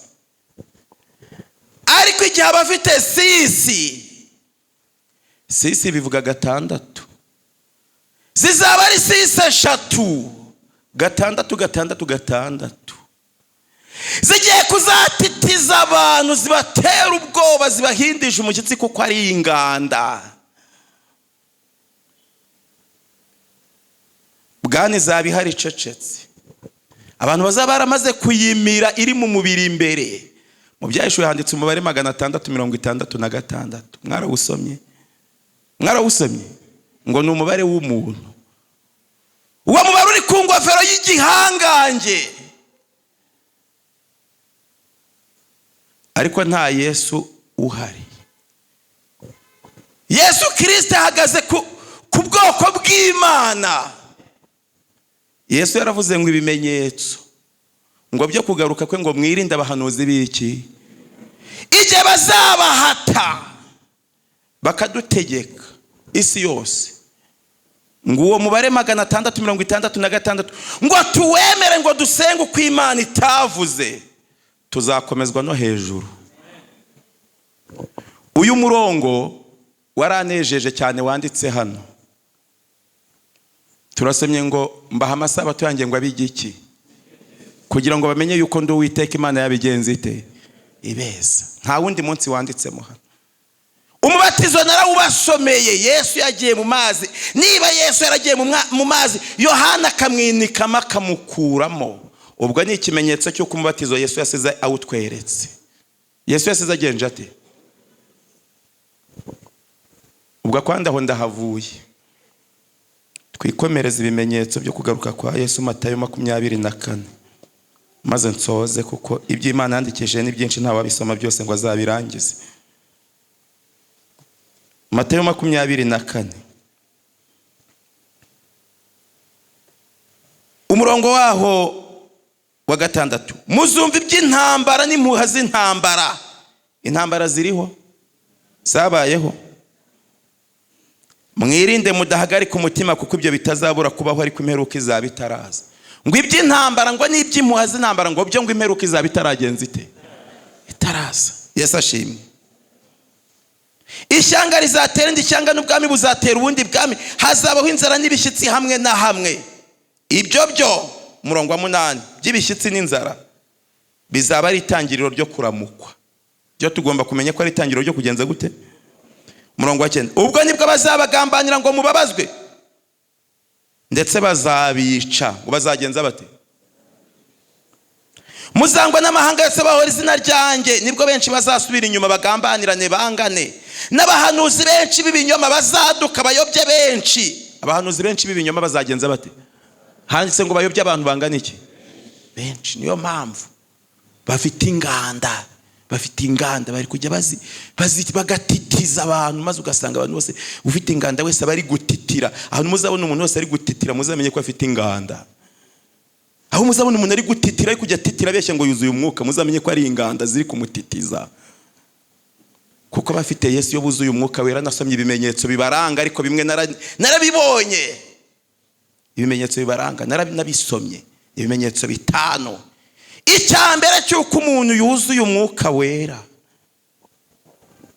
Ariko igihe abafite sisi bivuga 6, zizaba ari 6 6. Zigiye kuzatitiza abantu, zibatera ubwoba, zibahindisha umushyitsi kuko ari inganda. Bwana izaba ihari icecetse, abantu bazaba baramaze kuyimira iri mu mubiri imbere. Mu Byahishuwe handitse umubare 666. Mwarawusomye ngo ni umubare w'umuntu. Uwo mubare uri ku ngofero y'igihangange. Ariko nta Yesu uhari. Yesu Kristo ahagaze ku bwoko bw'Imana. Yesu yaravuze ngo ibimenyetso ngo byo kugaruka kwe ngo mwirinde abahanuzi b'iki. Igihe bazabahata bakadutegeka isi yose, ngo uwo mubare 666 ngo tuwemere ngo dusenge uko Imana itavuze, tuzakomezwa no hejuru. Uyu murongo waranejeje cyane wanditse hano. turasomye ngo mbaha amasabato yanjye ngo abige iki, kugira ngo bamenye yuko ndi Uwiteka Imana yabigenza ite, ibeza. Nta wundi munsi wanditsemo hano. Umubatizo narawubasomeye. Yesu yagiye mu mazi. Niba Yesu yaragiye mu mazi, Yohana akamwinikamo akamukuramo, ubwo ni ikimenyetso cy'uko umubatizo Yesu yasize awutweretse. Yesu yasize agenje ate? Ubwo kwandi aho ndahavuye. Twikomereza ibimenyetso byo kugaruka kwa Yesu, Matayo 24, maze nsoze, kuko ibyo Imana yandikishije ni byinshi nta wabisoma byose ngo azabirangize. Matayo 24, umurongo waho wa 6. Muzumva iby'intambara n'impuha z'intambara. Intambara ziriho, zabayeho. Mwirinde mudahagarika umutima, kuko ibyo bitazabura kubaho, ariko imperuka izaba itaraza. Ngo iby'intambara ngo n'iby'impuha z'intambara ngo byo ngo imperuka izaba itaragenza ite, itaraza. Yesu ashimwe. Ishyanga rizatera indi shyanga, n'ubwami buzatera ubundi bwami, hazabaho inzara n'ibishyitsi hamwe na hamwe. Ibyo byo umurongo wa 8 by'ibishyitsi n'inzara bizaba ari itangiriro ryo kuramukwa. Byo tugomba kumenya ko ari itangiriro ryo kugenza gute. Umurongo wa 9, ubwo nibwo bazabagambanira ngo mubabazwe, ndetse bazabica. Ngo bazagenza bate? Muzangwa n'amahanga yose bahora izina ryanjye, nibwo benshi bazasubira inyuma bagambanirane bangane. N'abahanuzi benshi b'ibinyoma bazaduka bayobye benshi. Abahanuzi benshi b'ibinyoma bazagenza bate? Handitse ngo bayobye abantu bangana iki? Benshi. Niyo mpamvu bafite inganda, bari kujya bagatitiza abantu, maze ugasanga abantu bose ufite inganda wese bari gutitira. Ahantu muzabona umuntu wese ari gutitira, muzamenye ko afite inganda. Aho muzabona umuntu ari gutitira, ari kujya titira abeshya ngo yuzuye umwuka, muzamenye ko ari inganda ziri kumutitiza. Kuko bafite Yesu yo buzuye umwuka wera. Nasomye ibimenyetso bibaranga, ariko bimwe narabibonye. Ibimenyetso bibaranga narabisomye, ibimenyetso 5. Icyambere cy'uko umuntu yuzuye umwuka wera,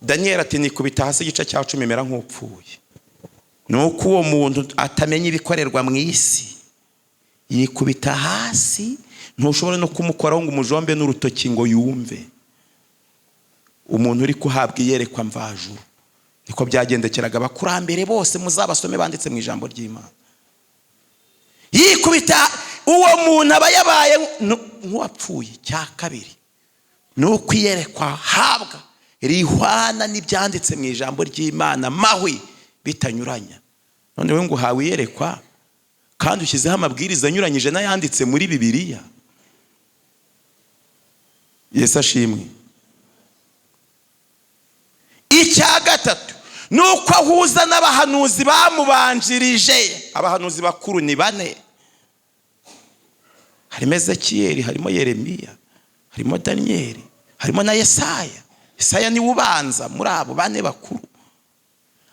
Daniel ati nikubita hasi igice cya 10 mera nk'upfuye. Nuko uwo muntu atamenya ibikorerwa mu isi, yikubita hasi, ntushobora no kumukoraho ngo umujombe n'urutoki ngo yumve. Umuntu uri kuhabwa iyerekwa mvajuru. Niko byagendekeraga abakurambere bose, muzabasome banditse mu ijambo ry'Imana. Yikubita, uwo muntu aba yabaye nk'uwapfuye. Cya kabiri nuko iyerekwa habwa rihwana n'ibyanditse mu ijambo ry'Imana mahwi bitanyuranya. None we ngo uhawe iyerekwa kandi ushyizeho amabwiriza anyuranyije n'ayanditse muri Bibiliya. Yesu ashimwe. Icya gatatu nuko ahuza n'abahanuzi bamubanjirije. Abahanuzi bakuru ni 4. Harimo Ezekiyeli, harimo Yeremiya, harimo Daniel, harimo na Yesaya. Yesaya ni ubanza muri abo 4 bakuru.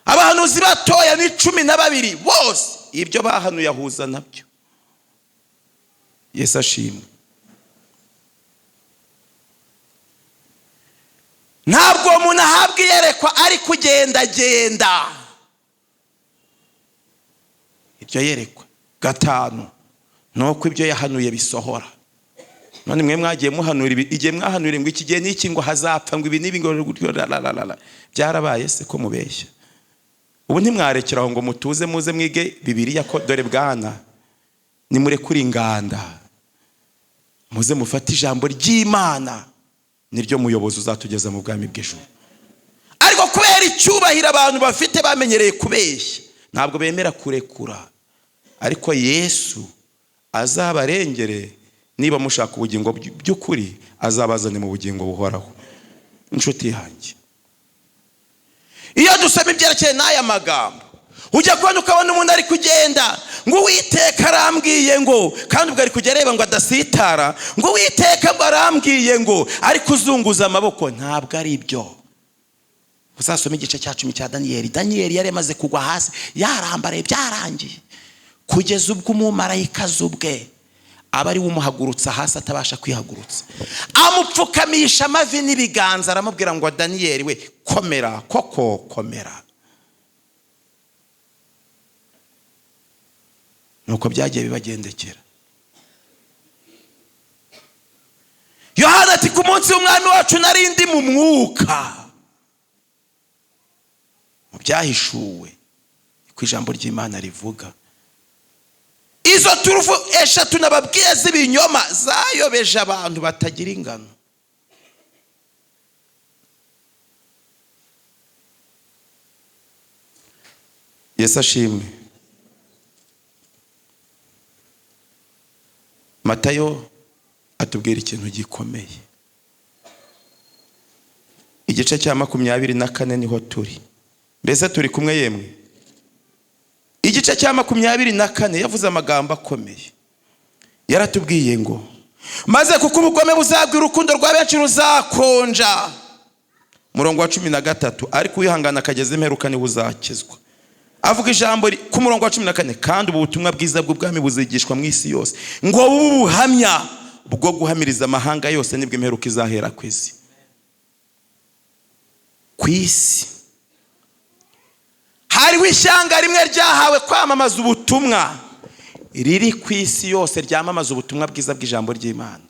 Abahanuzi batoya ni 12 bose. Ibyo bahanuye ahuza nabyo. Yesu ashimwe. Ntabwo umuntu ahabwa iyerekwa ari kugendagenda. Ibyo yerekwa 5 nuko ibyo yahanuye bisohora. None mwe mwagiye muhanura igihe mwahanura ngo iki gihe n'iki ngo hazapfa ngo ibi nibi ngo byarabaye se ko mubeshya. Ubu ntimwarekeraho ngo mutuze muze mwige Bibiliya, ko dore bwana nimure kuri inganda, muze mufate ijambo ry'Imana, niryo muyobozi uzatugeza mu bwami bw'ijuru. Ariko kubera icyubahiro abantu bafite bamenyereye kubeshya, ntabwo bemera kurekura. Ariko Yesu azabarengere. Niba mushaka ubugingo by'ukuri, azabazane mu bugingo buhoraho. Inshuti yanjye, iyo dusoma ibyerekeye n'aya magambo, ujya kubona ukabona umuntu ari kugenda ngo Uwiteka arambwiye ngo, kandi ubwo ari kujya areba ngo adasitara, ngo Uwiteka arambwiye ngo, ari kuzunguza amaboko. Ntabwo ari byo. Uzasoma igice cya 10 cya Daniel. Daniel yari amaze kugwa hasi, yarambaraye, byarangiye, kugeza ubwo umumarayika zubwe aba ari umuhagurutsa hasi atabasha kwihagurutsa, amupfukamisha amavi n'ibiganza, aramubwira ngo Daniel we komera, koko komera. nuko byagiye bibagendekera. Yohana ati ku munsi w'umwami wacu nari ndi mu mwuka. Mu byahishuwe ku ijambo ry'Imana rivuga. Izo turufu eshatu nababwiye z'ibinyoma zayobeje abantu batagira ingano. Yesu ashimwe. Matayo atubwira ikintu gikomeye. Igice cya 24 niho turi. Mbese turi kumwe yemwe? Igice cya 24 yavuze amagambo akomeye. Yaratubwiye ngo maze kuko ubugome buzagwira urukundo rwa benshi ruzakonja. Murongo wa 13 ariko uyihangana akageza imperuka ni buzakizwa. Avuga ijambo ku murongo wa 14 kandi ubu butumwa bwiza bw'ubwami buzigishwa mu isi yose ngo ubuhamya bwo guhamiriza amahanga yose nibwo imperuka izahera kwisi. Kwisi hariho ishyanga rimwe ryahawe kwamamaza ubutumwa riri kwisi yose ryamamaza ubutumwa bwiza bw'ijambo ry'Imana.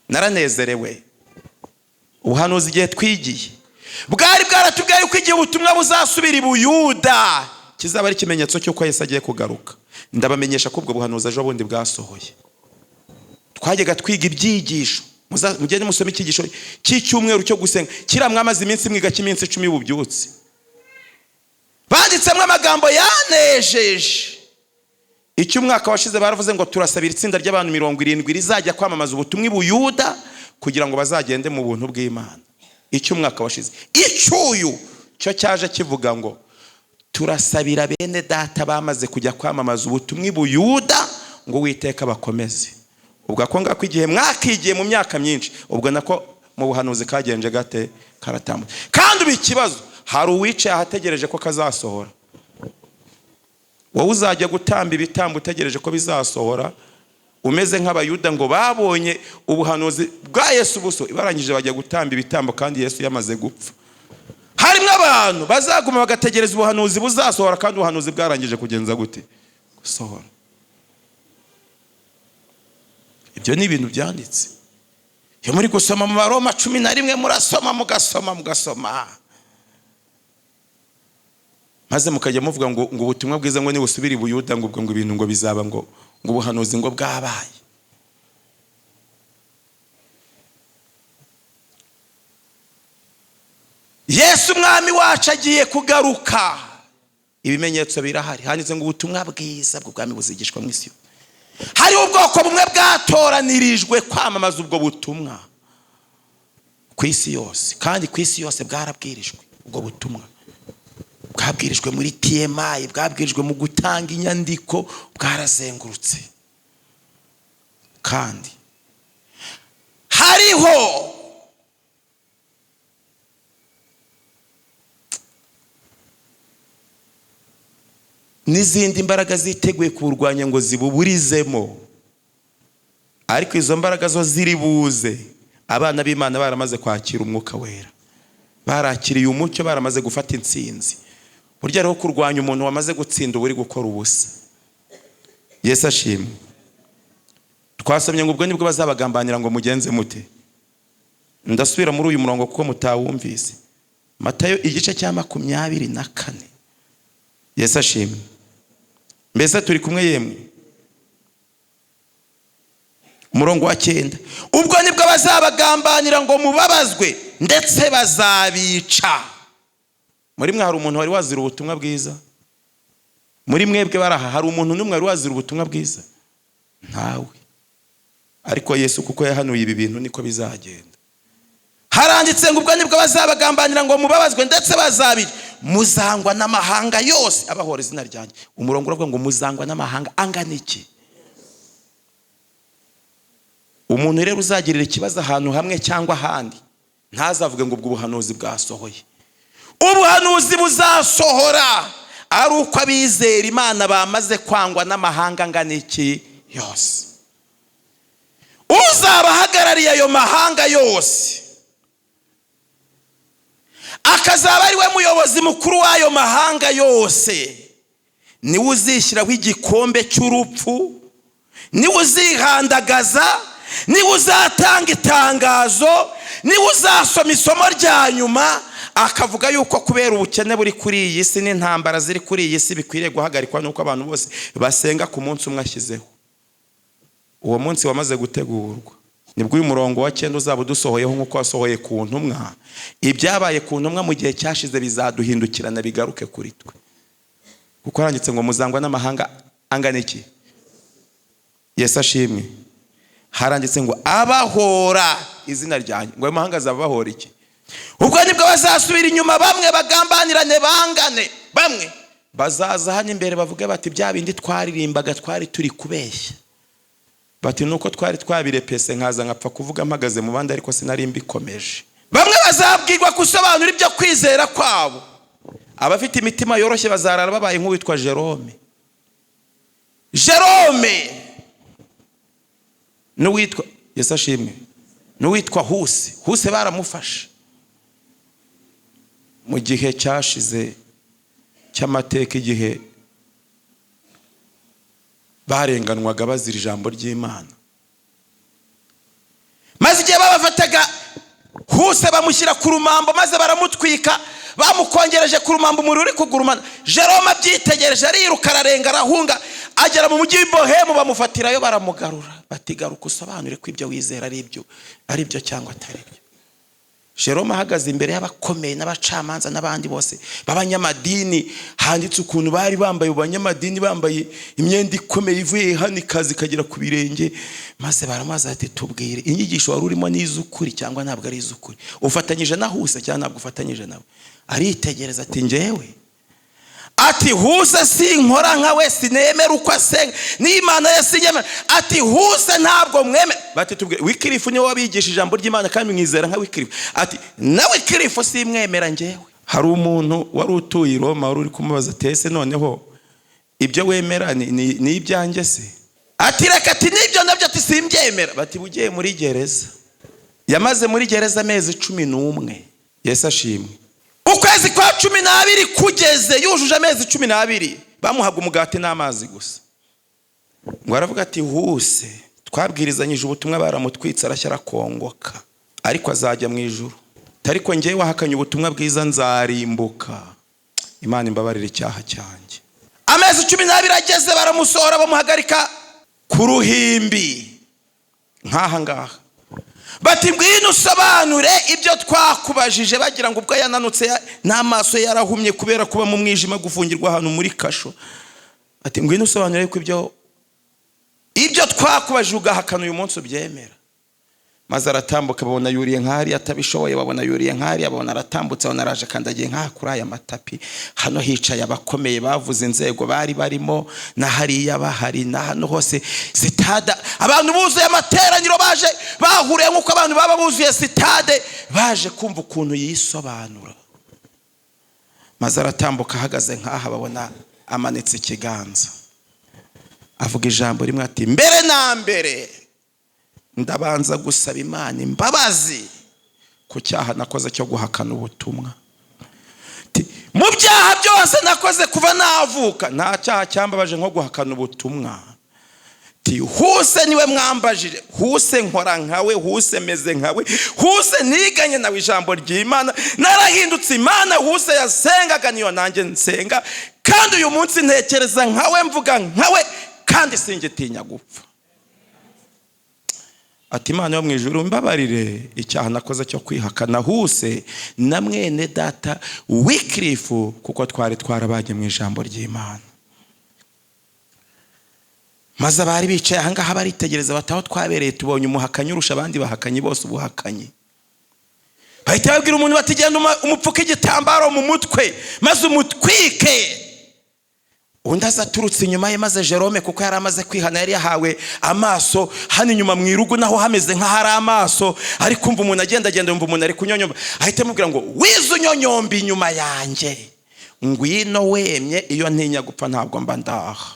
Naranezerewe. Ubuhanuzi igihe twigiye bwari bwaratubwiye ko igihe ubutumwa buzasubira i Buyuda kizaba ari ikimenyetso cy'uko Yesu agiye kugaruka. Ndabamenyesha ko ubwo buhanuzi ejo bundi bwasohoye. Twajyaga twiga ibyigisho, mugende musome ikigisho cy'icyumweru cyo gusenga kiramwamaze iminsi mwiga cy'iminsi 10 y'ububyutse. Banditsemo amagambo yanejeje. Icyumwaka washize baravuze ngo turasabira itsinda ry'abantu 70 rizajya kwamamaza ubutumwa i Buyuda kugira ngo bazagende mu buntu bw'Imana. Icyumwaka washize icyuyu cyo cyaje kivuga ngo turasabira bene data bamaze kujya kwamamaza ubutumwa i Buyuda ngo Uwiteka bakomeze. Ubwo ako ngako igihe mwakigiye mu myaka myinshi ubwo nako mu buhanuzi kagenje gate karatambuka. Kandi ubu ikibazo hari uwicaye ahategereje ko kazasohora. Wowe uzajya gutamba ibitambo utegereje ko bizasohora umeze nk'abayuda ngo babonye ubuhanuzi bwa Yesu buso barangije bajya gutamba ibitambo kandi Yesu yamaze gupfa. Harimo abantu bazaguma bagategereza ubuhanuzi buzasohora kandi ubuhanuzi bwarangije kugenza gute gusohora. Ibyo ni ibintu byanditse. Iyo muri gusoma mu Baroma 11 murasoma mugasoma maze mukajya muvuga ngo ubutumwa bwiza ngo ni busubira i Buyuda ngo ubwo ibintu ngo bizaba ngo ubuhanuzi ngo bwabaye. Yesu umwami wacu agiye kugaruka. Ibimenyetso birahari. Handitse ngo ubutumwa bwiza bw'ubwami buzigishwa mu isi. Hari ubwoko bumwe bwatoranirijwe kwamamaza ubwo butumwa ku isi yose kandi ku isi yose bwarabwirijwe. Ubwo butumwa bwabwirijwe muri TMI, bwabwirijwe mu gutanga inyandiko, bwarazengurutse. Kandi hariho n'izindi mbaraga ziteguye kurwanya ngo zibuburizemo, ariko izo mbaraga zo ziri buze abana b'Imana baramaze kwakira umwuka wera, barakiriye umucyo, baramaze gufata intsinzi. Burya rero kurwanya umuntu wamaze gutsinda uri gukora ubusa. Yesu ashimwe. Twasomye ngo ubwo nibwo bazabagambanira ngo mugenze mute. Ndasubira muri uyu murongo kuko mutawumvise. Matayo igice cya 24. Yesu ashimwe. Mbese turi kumwe yemwe? Umurongo wa 9. Ubwo nibwo bazabagambanira ngo mubabazwe ndetse bazabica. Muri mwe hari umuntu wari wazira ubutumwa bwiza? Muri mwebwe baraha hari umuntu n'umwe wari wazira ubutumwa bwiza? Ntawe. Ariko Yesu kuko yahanuye ibi bintu niko bizagenda. Haranditse ngo ubwo nibwo bazabagambanira ngo mubabazwe ndetse bazabica. Muzangwa n'amahanga yose abahora izina ryanjye. Umurongo uravuga ngo muzangwa n'amahanga angana iki? Umuntu rero uzagirira ikibazo ahantu hamwe cyangwa ahandi ntazavuge ngo ubwo buhanuzi bwasohoye. Ubuhanuzi buzasohora ari uko abizera Imana bamaze kwangwa n'amahanga angana iki yose. Uzabahagarariye ayo mahanga yose akazaba ari we muyobozi mukuru w'ayo mahanga yose niwe uzishyiraho igikombe cy'urupfu, niwe uzihandagaza, niwe uzatanga itangazo, niwe uzasoma isomo rya nyuma akavuga yuko kubera ubukene buri kuri iyi si n'intambara ziri kuri iyi si bikwiriye guhagarikwa nuko abantu bose basenga ku munsi umwe ashyizeho. Uwo munsi wamaze gutegurwa, nibwo uyu murongo wa 9 uzaba udusohoyeho nk'uko wasohoye ku ntumwa. Ibyabaye ku ntumwa mu gihe cyashize bizaduhindukirana bigaruke kuri twe, kuko haranditse ngo muzangwa n'amahanga angana iki? Yesu ashimwe. Haranditse ngo abahora izina ryanjye, ngo amahanga azabahora iki? Ubwo nibwo bazasubira inyuma, bamwe bagambanirane bangane, bamwe bazaza hano imbere bavuge bati bya bindi twaririmbaga twari turi kubeshya, bati nuko twari twabirepese nkaza nkapfa kuvuga mpagaze mu bandi ariko sinari mbikomeje. Bamwe bazabwirwa gusobanura ibyo kwizera kwabo. Abafite imitima yoroshye bazarara babaye nk'uwitwa Jerome n'uwitwa Yesu ashimwe, n'uwitwa Huse baramufashe mu gihe cyashize cy'amateka, igihe barenganwaga bazira ijambo ry'Imana. Maze igihe babafataga Huse bamushyira ku rumambo maze baramutwika, bamukongereje ku rumambo umuriro uri kugurumana. Jerome abyitegereje ariruka ararenga arahunga agera mu mujyi w'Ibohemu, bamufatirayo baramugarura bati garuka usobanure ko ibyo wizera ari byo cyangwa atari byo. Jerome ahagaze imbere y'abakomeye n'abacamanza n'abandi bose b'abanyamadini, handitse ukuntu bari bambaye abanyamadini bambaye imyenda ikomeye ivuye hano ikazi kagera ku birenge, maze baramaze ati tubwire inyigisho wari urimo n'iz'ukuri cyangwa ntabwo ari iz'ukuri, ufatanyije na Huse cyangwa ntabwo ufatanyije nawe. Aritegereza ati njyewe, ati Huse sinkora nka we, sinemera uko asenga n'Imana yasinyemera. Ati Huse ntabwo mwemera. Bati tubwire Wycliffe niwe wabigisha ijambo ry'Imana kandi mwizera nka Wycliffe. Ati na Wycliffe simwemera njyewe. Hari umuntu wari utuye i Roma wari uri kumubaza ati ese noneho ibyo wemera ni ibyanjye se? Ati reka, ati nibyo nabyo, ati simbyemera. Bati bugiye muri gereza. Yamaze muri gereza amezi 11. Yesu ashimwe. Ukwezi kwa 12 kugeze yujuje amezi 12, bamuhaga umugati n'amazi gusa. Ngo aravuga ati Huse twabwirizanyije ubutumwa baramutwitse arashyira kongoka, ariko azajya mu ijuru. Ariko njyewe wahakanye ubutumwa bwiza nzarimbuka. Imana imbabarire icyaha cyanjye. Amezi 12 ageze baramusohora bamuhagarika ku ruhimbi nkaha ngaha. Bati ngwino usobanure ibyo twakubajije, bagira ngo ubwo yananutse n'amaso yarahumye kubera kuba mu mwijima gufungirwa hano muri kasho. Ati ngwino usobanure ko ibyo twakubajije ugahakana uyu munsi ubyemera. Maze aratambuka, babona yuriye nkari atabishoboye, babona yuriye nkari, babona aratambutse, babona araje kandagiye nka kuri aya matapi. Hano hicaye abakomeye bavuze inzego bari barimo, na hariya bahari, na hano hose sitade abantu buzuye amateraniro baje bahuriye nk'uko abantu baba buzuye sitade baje kumva ukuntu yisobanura. Maze aratambuka ahagaze nkaha, babona amanitse ikiganza avuga ijambo rimwe ati mbere na mbere ndabanza gusaba Imana imbabazi ku cyaha nakoze cyo guhakana ubutumwa. Mu byaha byose nakoze kuva navuka nta cyaha cyambabaje nko guhakana ubutumwa. Huse niwe mwambajije, Huse nkora nkawe, Huse meze nkawe, Huse niganye nawe ijambo ry'Imana, narahindutse Imana Huse yasengaga niyo nanjye nsenga, kandi uyu munsi ntekereza nkawe, mvuga nkawe, kandi singitinya gupfa. Ati Imana yo mu ijuru mbabarire icyaha nakoze cyo kwihakana Huse na mwene data Wycliffe, kuko twari twarabanye mu ijambo ry'Imana. Maze abari bicaye aha ngaha baritegereza bataho twabereye tubonye umuhakanyi urusha abandi bahakanyi bose ubuhakanyi. Bahita babwira umuntu bati genda umupfuke igitambaro mu mutwe maze umutwike. Undi azaturutse inyuma ye, maze Jerome kuko yari amaze kwihana yari yahawe amaso hano inyuma mu irugu naho hameze nk'ahari amaso, ari kumva umuntu agenda yumva umuntu ari kunyonyomba, ahita amubwira ngo wize unyonyomba inyuma yanjye, ngwino wemye, iyo ntinya gupfa ntabwo mba ndaha.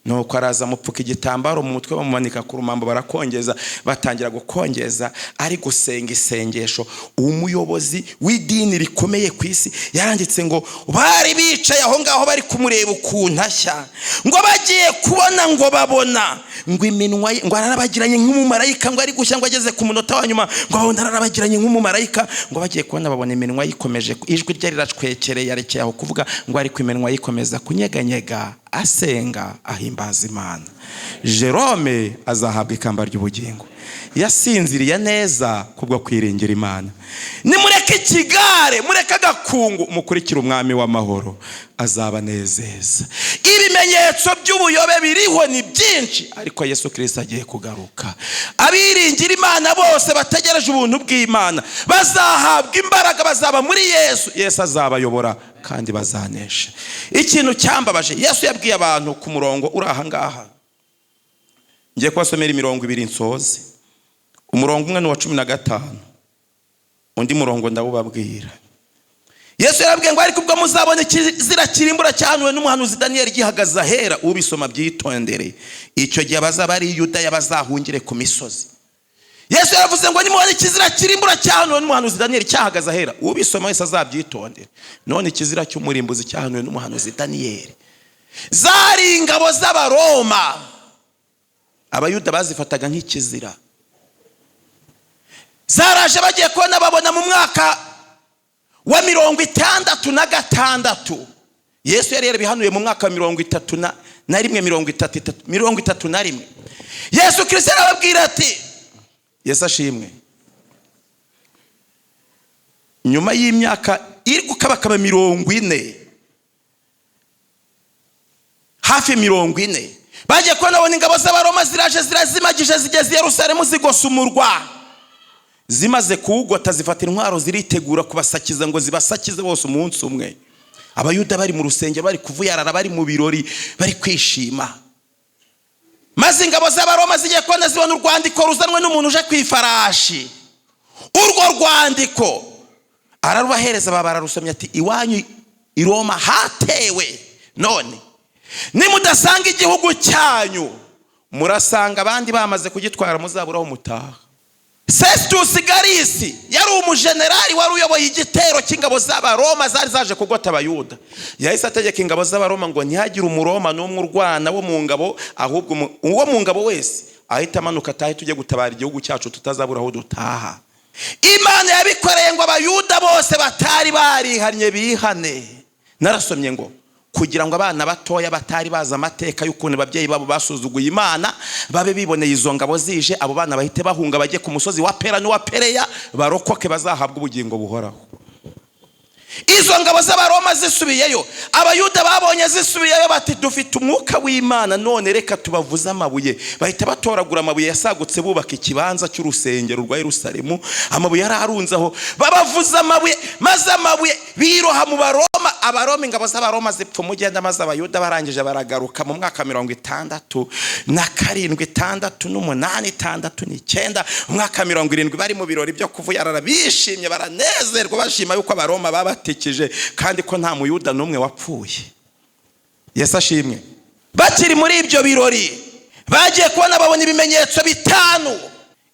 nuko araza mupfuka igitambaro mu mutwe, bamumanika ku rumambo, barakongeza, batangira gukongeza ari gusenga isengesho. Umuyobozi w'idini rikomeye ku isi yaranditse ngo bari bicaye aho ngaho bari kumureba ukuntu ashya, ngo bagiye kubona ngo babona ngo iminwa ye ngo ararabagiranye nk'umumarayika, ngo ari gushya ngo ageze ku munota wa nyuma ngo babona ararabagiranye nk'umumarayika, ngo bagiye kubona babona iminwa yikomeje, ijwi rye riracwekereye, yarekeye aho kuvuga ngo ari ku iminwa yikomeza kunyeganyega asenga ahimbaza Imana. Jerome azahabwa ikamba ry'ubugingo, yasinziriye neza kubwo kwiringira Imana. Nimureke ikigare, mureke agakungu, mukurikira umwami w'amahoro, azabanezeza. Ibimenyetso by'ubuyobe biriho ni byinshi, ariko Yesu Kristo agiye kugaruka. Abiringira Imana bose bategereje ubuntu bw'Imana bazahabwa imbaraga, bazaba muri Yesu. Yesu azabayobora kandi bazanesha. Ikintu cyambabaje, Yesu yabwiye abantu ku murongo uri aha ngaha, ngiye kubasomera imirongo 2 nsoze. Umurongo umwe ni wa 15, undi murongo ndabubabwira. Yesu yarabwiye ngo ariko ubwo muzabona ikizira kirimbura cyahanuwe n'umuhanuzi Daniel gihagaze ahera, ubisoma byitondere. Icyo gihe abazaba ari Yudaya bazahungire ku misozi. Yesu yaravuze ngo nimubona ikizira kirimbura cyahanuwe n'umuhanuzi Daniel cyahagaze ahera, ubisoma wese azabyitondere. None ikizira cy'umurimbuzi cyahanuwe n'umuhanuzi Daniel zari ingabo z'Abaroma. Abayuda bazifataga nk'ikizira, zaraje bagiye kubona babona mu mwaka wa 66. Yesu yari yarabihanuye mu mwaka wa 31. Yesu Kristo arababwira ati, Yesu ashimwe, nyuma y'imyaka iri gukabakaba 40, hafi 40, bagiye kubona babona ingabo z'Abaroma ziraje zirazimagije, zigeze i Yerusalemu zigosa umurwa. Zimaze kuwugota zifata intwaro ziritegura kubasakiza ngo zibasakize bose umunsi umwe. Abayuda bari mu rusengero bari kuvuyarara, bari mu birori, bari kwishima. Maze ingabo z'Abaroma zigiye kubona zibona urwandiko ruzanwe n'umuntu uje kwifarashi. Urwo rwandiko ararubahereza, bararusomye ati, iwanyu i Roma hatewe, none nimudasanga igihugu cyanyu murasanga abandi bamaze kugitwara, muzaburaho mutaha. Festus Garisi yari umujenerali wari uyoboye igitero cy'ingabo z'Abaroma zari zaje kugota Abayuda. Yahise ategeka ingabo z'Abaroma ngo ntihagire Umuroma n'umwe urwana wo mu ngabo, ahubwo uwo mu ngabo wese ahita amanuka atahe, tujye gutabara igihugu cyacu tutazaburaho dutaha. Imana yabikoreye ngo Abayuda bose batari barihanye bihane. Narasomye ngo kugira ngo abana batoya batari baza amateka y'ukuntu ababyeyi babo basuzuguye Imana babe biboneye izo ngabo zije, abo bana bahite bahunga bajye ku musozi wa Pera n'uwa Pereya barokoke, bazahabwa ubugingo buhoraho. Izo ngabo z'Abaroma zisubiyeyo, Abayuda babonye zisubiyeyo bati, dufite umwuka w'Imana, none reka tubavuze amabuye. Bahita batoragura amabuye yasagutse, bubaka ikibanza cy'urusengero rwa Yerusalemu. Amabuye yararunzaho, babavuza amabuye, maze amabuye biroha mu Baroma. Abaroma, ingabo z'Abaroma zipfa umugenda, maze Abayuda barangije baragaruka mu mwaka 67, 68, 69, umwaka 70, bari mu birori byo kuvuyarara, bishimye baranezerwa, bashima yuko Abaroma babatikije kandi ko nta Muyuda n'umwe wapfuye. Yesu ashimwe. Bakiri muri ibyo birori bagiye kubona babona ibimenyetso 5.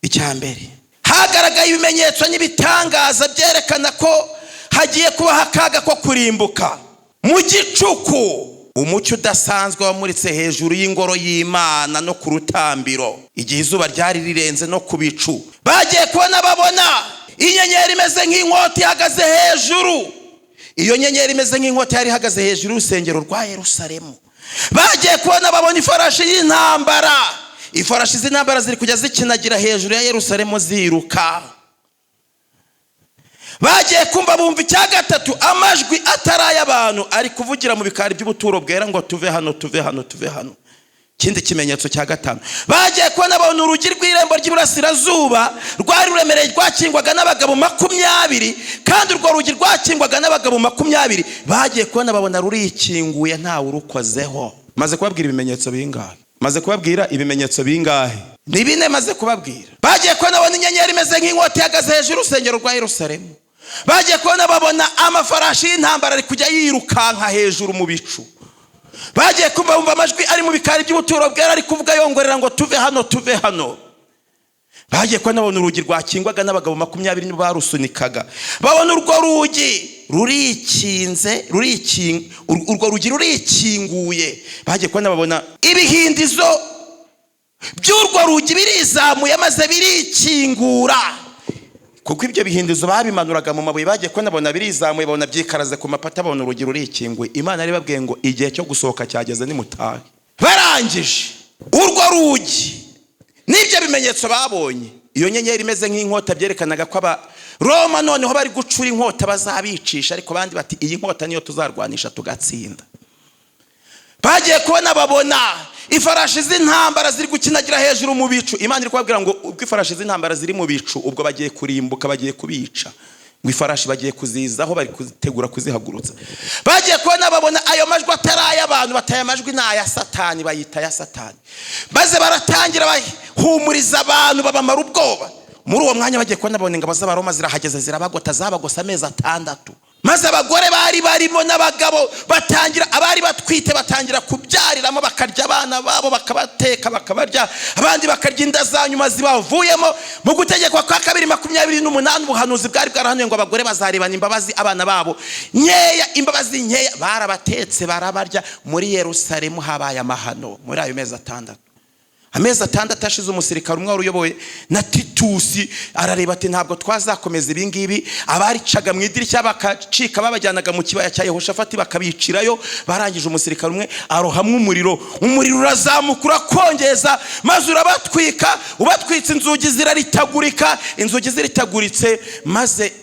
Icya mbere, hagaragaye ibimenyetso n'ibitangaza byerekana ko hagiye kuba akaga ko kurimbuka. Mu gicuku umucyo udasanzwe wamuritse hejuru y'ingoro y'Imana no ku rutambiro, igihe izuba ryari rirenze no ku bicu. Bagiye kubona babona inyenyeri imeze nk'inkota ihagaze hejuru. Iyo nyenyeri imeze nk'inkota yari ihagaze hejuru y'urusengero rwa Yerusalemu. Bagiye kubona babona ifarashi y'intambara. Ifarashi z'intambara ziri kujya zikinagira hejuru ya Yerusalemu ziruka. Bagiye kumva bumva icya gatatu, amajwi atari y'abantu ari kuvugira mu bikari by'ubuturo bwera ngo tuve hano, tuve hano, tuve hano. Kindi kimenyetso cya 5, bagiye kubona babona urugi rw'irembo ry'iburasirazuba rwari ruremereye, rwakingwaga n'abagabo 20, kandi urwo rugi rwakingwaga n'abagabo 20. Bagiye kubona babona rurikinguye ntawe urukozeho. Maze kubabwira ibimenyetso bingahe? Maze kubabwira ibimenyetso bingahe? Ni 4 maze kubabwira. Bagiye kubona babona inyenyeri imeze nk'inkota ihagaze hejuru y'urusengero rwa Yerusalemu. Bagiye kubona babona amafarashi y'intambara ari kujya yirukanka hejuru mu bicu. bagiye kumva bumva amajwi ari mu bikari by'ubuturo bwera ari kuvuga yongorera ngo tuve hano tuve hano. Bagiye kwa nabona urugi rwakingwaga n'abagabo 20 nibo barusunikaga, babona urwo rugi rurikinze urwo rugi rurikinguye. Bagiye kwa nabona ibihindizo by'urwo rugi birizamuye maze birikingura, kuko ibyo bihindizo babimanuraga mu mabuye. Bagiye kwa nabona birizamuye, babona byikaraze ku mapata, babona urugi rurikinguye. Imana yari babwiye ngo igihe cyo gusohoka cyageze nimutahe. Barangije urwo rugi n'ibyo bimenyetso babonye, iyo nyenyeri imeze nk'inkota byerekanaga ko Roma noneho bari gucura inkota bazabicisha, ariko bandi bati iyi nkota niyo tuzarwanisha tugatsinda. Bagiye kubona babona ifarashi z'intambara ziri gukinagira hejuru mu bicu. Imana iri kubabwira ngo ubwo ifarashi z'intambara ziri mu bicu ubwo bagiye kurimbuka, bagiye kubica, ngo ifarashi bagiye kuzizaho, bari kuzitegura kuzihagurutsa. Bagiye kubona babona ayo majwi atari abantu, bataye amajwi n'aya Satani, bayita ya Satani. Maze baratangira bahumuriza abantu, babamara ubwoba. Muri uwo mwanya bagiye kubona babona ingabo z'Abaroma zirahageze, zirabagota, zabagose amezi 6. Maze abagore bari barimo n'abagabo batangira, abari batwite batangira kubyariramo, bakarya abana babo, bakabateka bakabarya, abandi bakarya inda za nyuma zibavuyemo. Mu gutegekwa kwa 2:28 ubuhanuzi bwari bwarahanuye ngo abagore bazarebana imbabazi abana babo nkeya, imbabazi nkeya. Barabatetse barabarya. Muri Yerusalemu habaye amahano muri ayo mezi 6. Amezi 6 ashize, umusirikare umwe uyoboye na Titusi arareba ati ntabwo twazakomeza ibi ngibi. Abaricaga mu idirishya bakacika, babajyanaga mu kibaya cya Yehoshafati bakabicirayo. Barangije umusirikare umwe arohamwe umuriro urazamuka urakongeza, maze urabatwika, ubatwitse inzugi ziraritagurika. Inzugi ziritaguritse, maze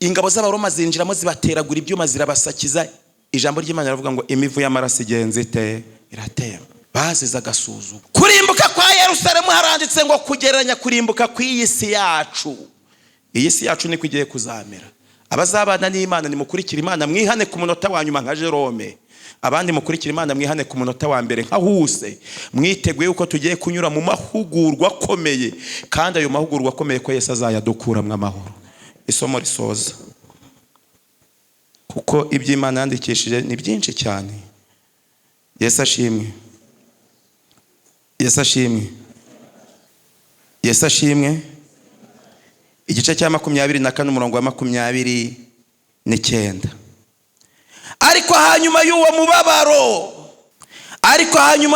ingabo z'Abaroma zinjiramo zibateragura ibyuma zirabasakiza. Ijambo ry'Imana rivuga ngo imivu y'amaraso igenze ite? Iratemba. Baziza agasuzu. Kurimbuka kwa Yerusalemu haranditse ngo kugereranya kurimbuka kw'iyi si yacu. Iyi si yacu niko igiye kuzamera. Abazabana n'Imana nimukurikira Imana mwihane ku munota wa nyuma nka Jerome. Abandi mukurikira Imana mwihane ku munota wa mbere nka Huse. Mwiteguye uko tugiye kunyura mu mahugurwa akomeye, kandi ayo mahugurwa akomeye ko Yesu azayadukuramwe amahoro. Isomo risoza, kuko iby'Imana yandikishije ni byinshi cyane. Yesu ashimwe. Yesu ashimwe. Yesu ashimwe. Igice cya 24 umurongo wa 29. Ariko hanyuma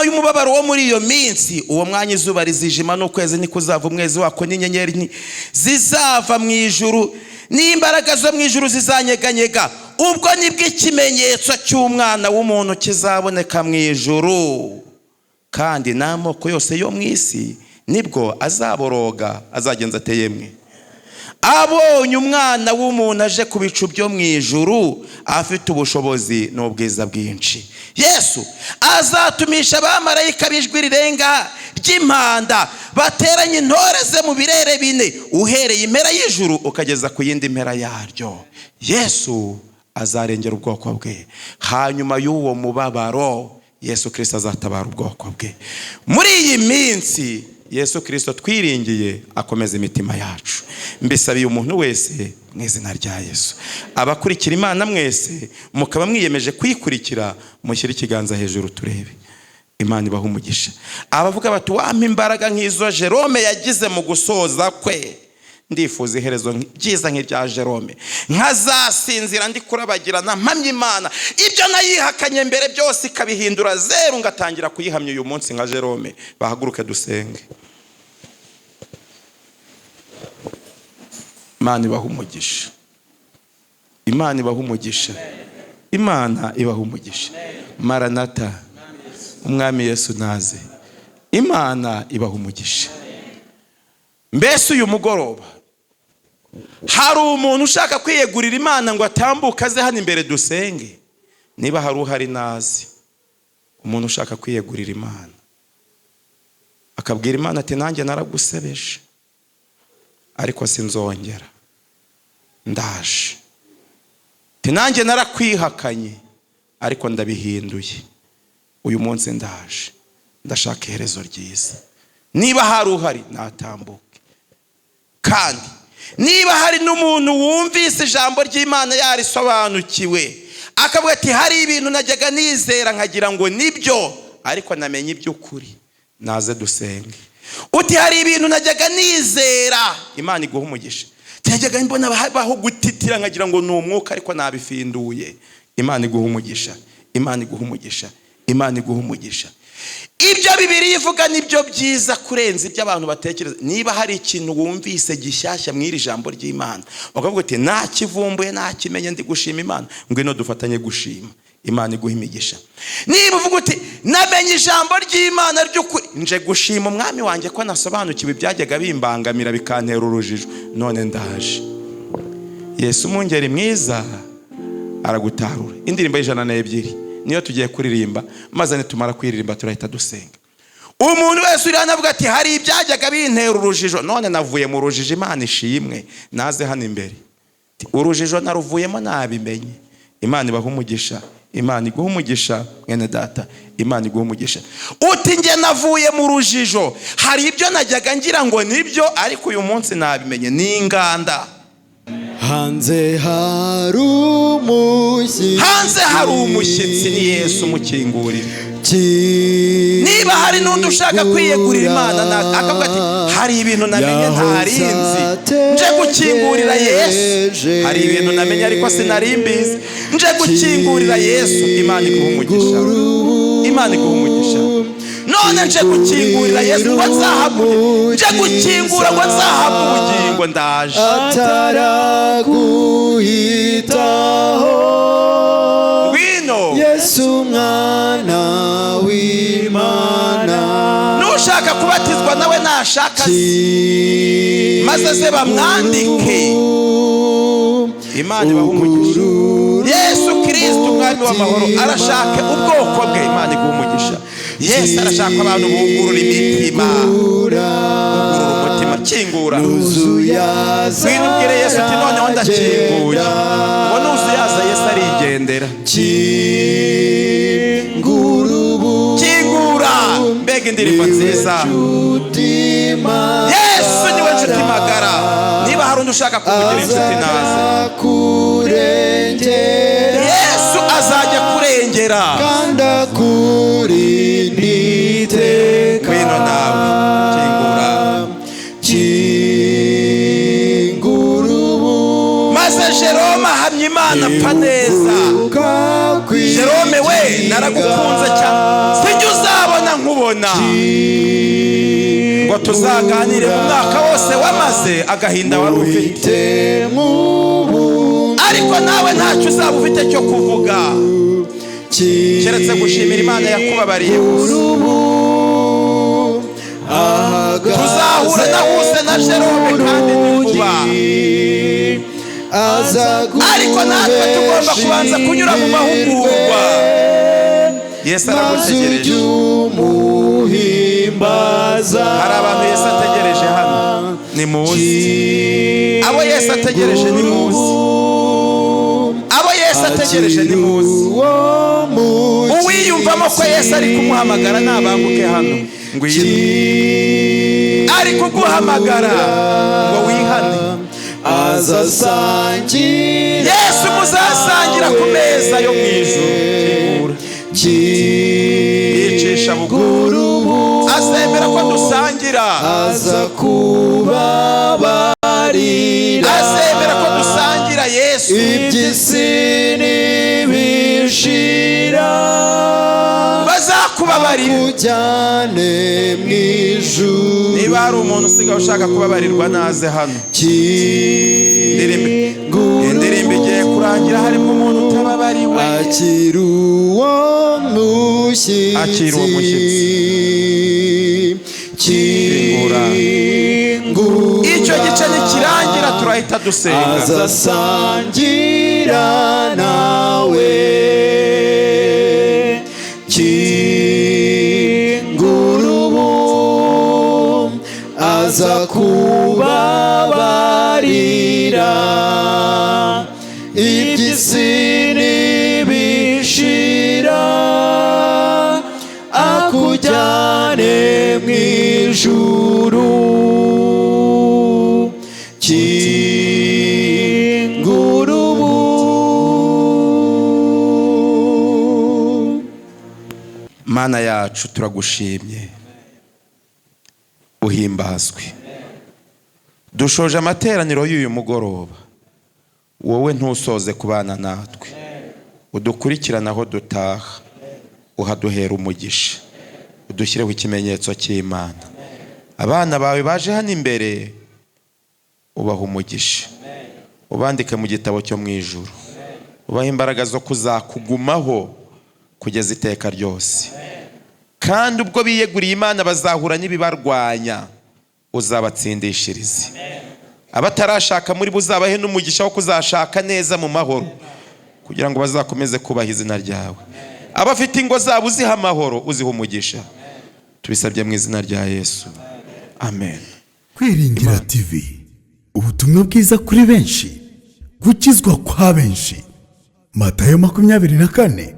y'umubabaro wo muri iyo minsi, uwo mwanya izuba rizijima n'ukwezi nikuzava umwezi wako, n'inyenyeri zizava mu ijuru, n'imbaraga zo mu ijuru zizanyeganyega. Ubwo nibwo ikimenyetso cy'Umwana w'umuntu kizaboneka mu ijuru, kandi n'amoko yose yo mu isi nibwo azaboroga, azagenza ateyemwe. Abonye Umwana w'umuntu aje ku bicu byo mu ijuru, afite ubushobozi n'ubwiza bwinshi. Yesu azatumisha abamarayika b'ijwi rirenga ry'impanda, bateranye intore ze mu birere 4, uhereye impera y'ijuru ukageza ku yindi mpera yaryo. Yesu azarengera ubwoko bwe. Hanyuma y'uwo mubabaro, Yesu Kristo azatabara ubwoko bwe. Muri iyi minsi Yesu Kristo twiringiye akomeza imitima yacu. Mbisabiye umuntu wese mu izina rya Yesu. Abakurikira Imana mwese mukaba mwiyemeje kwikurikira, mushyire ikiganza hejuru turebe. Imana ibaha umugisha. Abavuga bati wampa imbaraga nk'izo Jerome yagize mu gusoza kwe, ndifuza iherezo byiza nk'irya Jerome, nkazasinzira ndi kurabagirana mpamya Imana ibyo nayihakanye mbere byose ikabihindura zeru, ngatangira kuyihamya uyu munsi nka Jerome. Bahaguruke dusenge. Imana ibaha umugisha. Imana ibaha umugisha. Imana ibaha umugisha. Maranatha, Umwami Yesu naze. Imana ibaha umugisha. Mbese uyu mugoroba hari umuntu ushaka kwiyegurira Imana ngo atambuke aze hano imbere dusenge? Niba hari uhari nazi, umuntu ushaka kwiyegurira Imana akabwira Imana ati nanjye naragusebeje ariko sinzongera, ndaje. Ati nanjye narakwihakanye ariko ndabihinduye, uyu munsi ndaje, ndashaka iherezo ryiza. Niba hari uhari natambuke. Kandi niba hari n'umuntu wumvise ijambo ry'Imana yarisobanukiwe akavuga ati hari ibintu najyaga nizera nkagira ngo nibyo, ariko namenye iby'ukuri, naze dusenge. Uti hari ibintu najyaga nizera, Imana iguha umugisha, najyaga mbona baho gutitira nkagira ngo ni umwuka, ariko nabifinduye. Imana iguha umugisha, Imana iguha umugisha, Imana iguha umugisha. Ibyo Bibiliya ivuga nibyo byiza kurenza ibyo abantu batekereza. Niba hari ikintu wumvise gishyashya mw'iri jambo ry'Imana, ukavuga uti nakivumbuye, nakimenye, ndi gushima Imana, ngwino dufatanye gushima. Imana iguha imigisha. Niba uvuga uti namenye ijambo ry'Imana ry'ukuri, nje gushima umwami wanjye ko nasobanukiwe ibyajyaga bimbangamira bikantera urujijo, none ndaje. Yesu umwungeri mwiza aragutarura. Indirimbo y'102 niyo tugiye kuririmba, maze nitumara kuririmba turahita dusenga. Umuntu wese uri hano avuga ati hari ibyajyaga bintera urujijo, none navuye mu rujijo, Imana ishimwe, naze hano imbere. Urujijo naruvuyemo nabimenye. Imana ibaha umugisha, Imana iguha umugisha mwene data, Imana iguha umugisha. Uti nge navuye mu rujijo, hari ibyo najyaga ngira ngo nibyo, ariko uyu munsi nabimenye, ni inganda. Hanze hari umushyitsi, hanze hari umushyitsi, ni Yesu umukingurira. Niba hari n'undi ushaka kwiyegurira Imana akavuga ati hari ibintu namenye ntarinzi, nje gukingurira Yesu. Hari ibintu namenye ariko sinarimbizi, nje gukingurira Yesu. Imana iguha umugisha, Imana iguha umugisha. None nje gukingurira Yesu ngo nzahabwe, nje gukingura ngo nzahabwe ubugingo, ndaje. Ataraguhitaho Yesu mwana w'Imana, nushaka kubatizwa nawe nashaka maze ze bamwandike. Imana ibaha umugisha. Yesu Kristo umwami w'amahoro arashaka ubwoko bwe. Imana iguha umugisha. Yesu arashaka abantu bungurura imitima, bungurura umutima, kingura. Winubwire Yesu uti noneho ndakinguye, ngo nuzuyaza Yesu arigendera. Kingura. Mbega indirimbo nziza. Yesu niwe nshuti magara. Niba hari undi ushaka kumugira inshuti naze. Yesu azajya kurengera kandi akurinde iteka. Ngwino nawe kingura, kingura ubu, maze Jerome ahamya Imana apfa neza. Jerome we, naragukunze cyane, sijya uzabona nkubona, ngo tuzaganire mu mwaka wose wamaze agahinda wari ufite, ariko nawe ntacyo uzaba ufite cyo kuvuga keretse gushimira Imana yakubabariye gusa. Tuzahura nahuse na Jerome kandi nikuba, ariko natwe tugomba kubanza kunyura mu mahugurwa. Yesu aragutegereje. Hari abantu Yesu ategereje hano, ni muzi. Abo Yesu ategereje ni muzi, abo Yesu ategereje ni muzi. Uwiyumvamo ko Yesu ari kumuhamagara nabanguke hano, ngwino. Ari kuguhamagara ngo wihane. Yesu muzasangira ku meza yo mu ijuru. Yicisha bugufi, azemera ko dusangira, azemera ko dusangira Yesu. Iby'isi nibishira, bazakubabarira kujyane mu ijuru. Niba hari umuntu usigaye ushaka kubabarirwa naze hano. Indirimbo igiye kurangira, harimo umuntu utababariwe. Akira uwo mushyitsi, akira uwo mushyitsi. Kingura. Icyo gice nikirangira turahita dusenga. Azasangira nawe. Kingura ubu, aza kubabarira. Iby'isi nibishira, akujyane mu ijuru. Kingura ubu, Mana yacu turagushimye, uhimbazwe. Dushoje amateraniro y'uyu mugoroba, wowe ntusoze kubana natwe, udukurikirana aho dutaha, uhaduhera umugisha, udushyireho ikimenyetso cy'Imana. Abana bawe baje hano imbere, ubaha umugisha, ubandike mu gitabo cyo mu ijuru, ubaha imbaraga zo kuzakugumaho kugeza iteka ryose. Kandi ubwo biyeguriye Imana bazahura n'ibibarwanya, uzabatsindishirize. Abatarashaka muri bo uzabahe n'umugisha wo kuzashaka neza mu mahoro, kugira ngo bazakomeze kubaha izina ryawe. Abafite ingo zabo uziha amahoro, uziha umugisha. Tubisabye mu izina rya Yesu, amen. Kwiringira TV, ubutumwa bwiza kuri benshi, gukizwa kwa benshi. Matayo 24:14.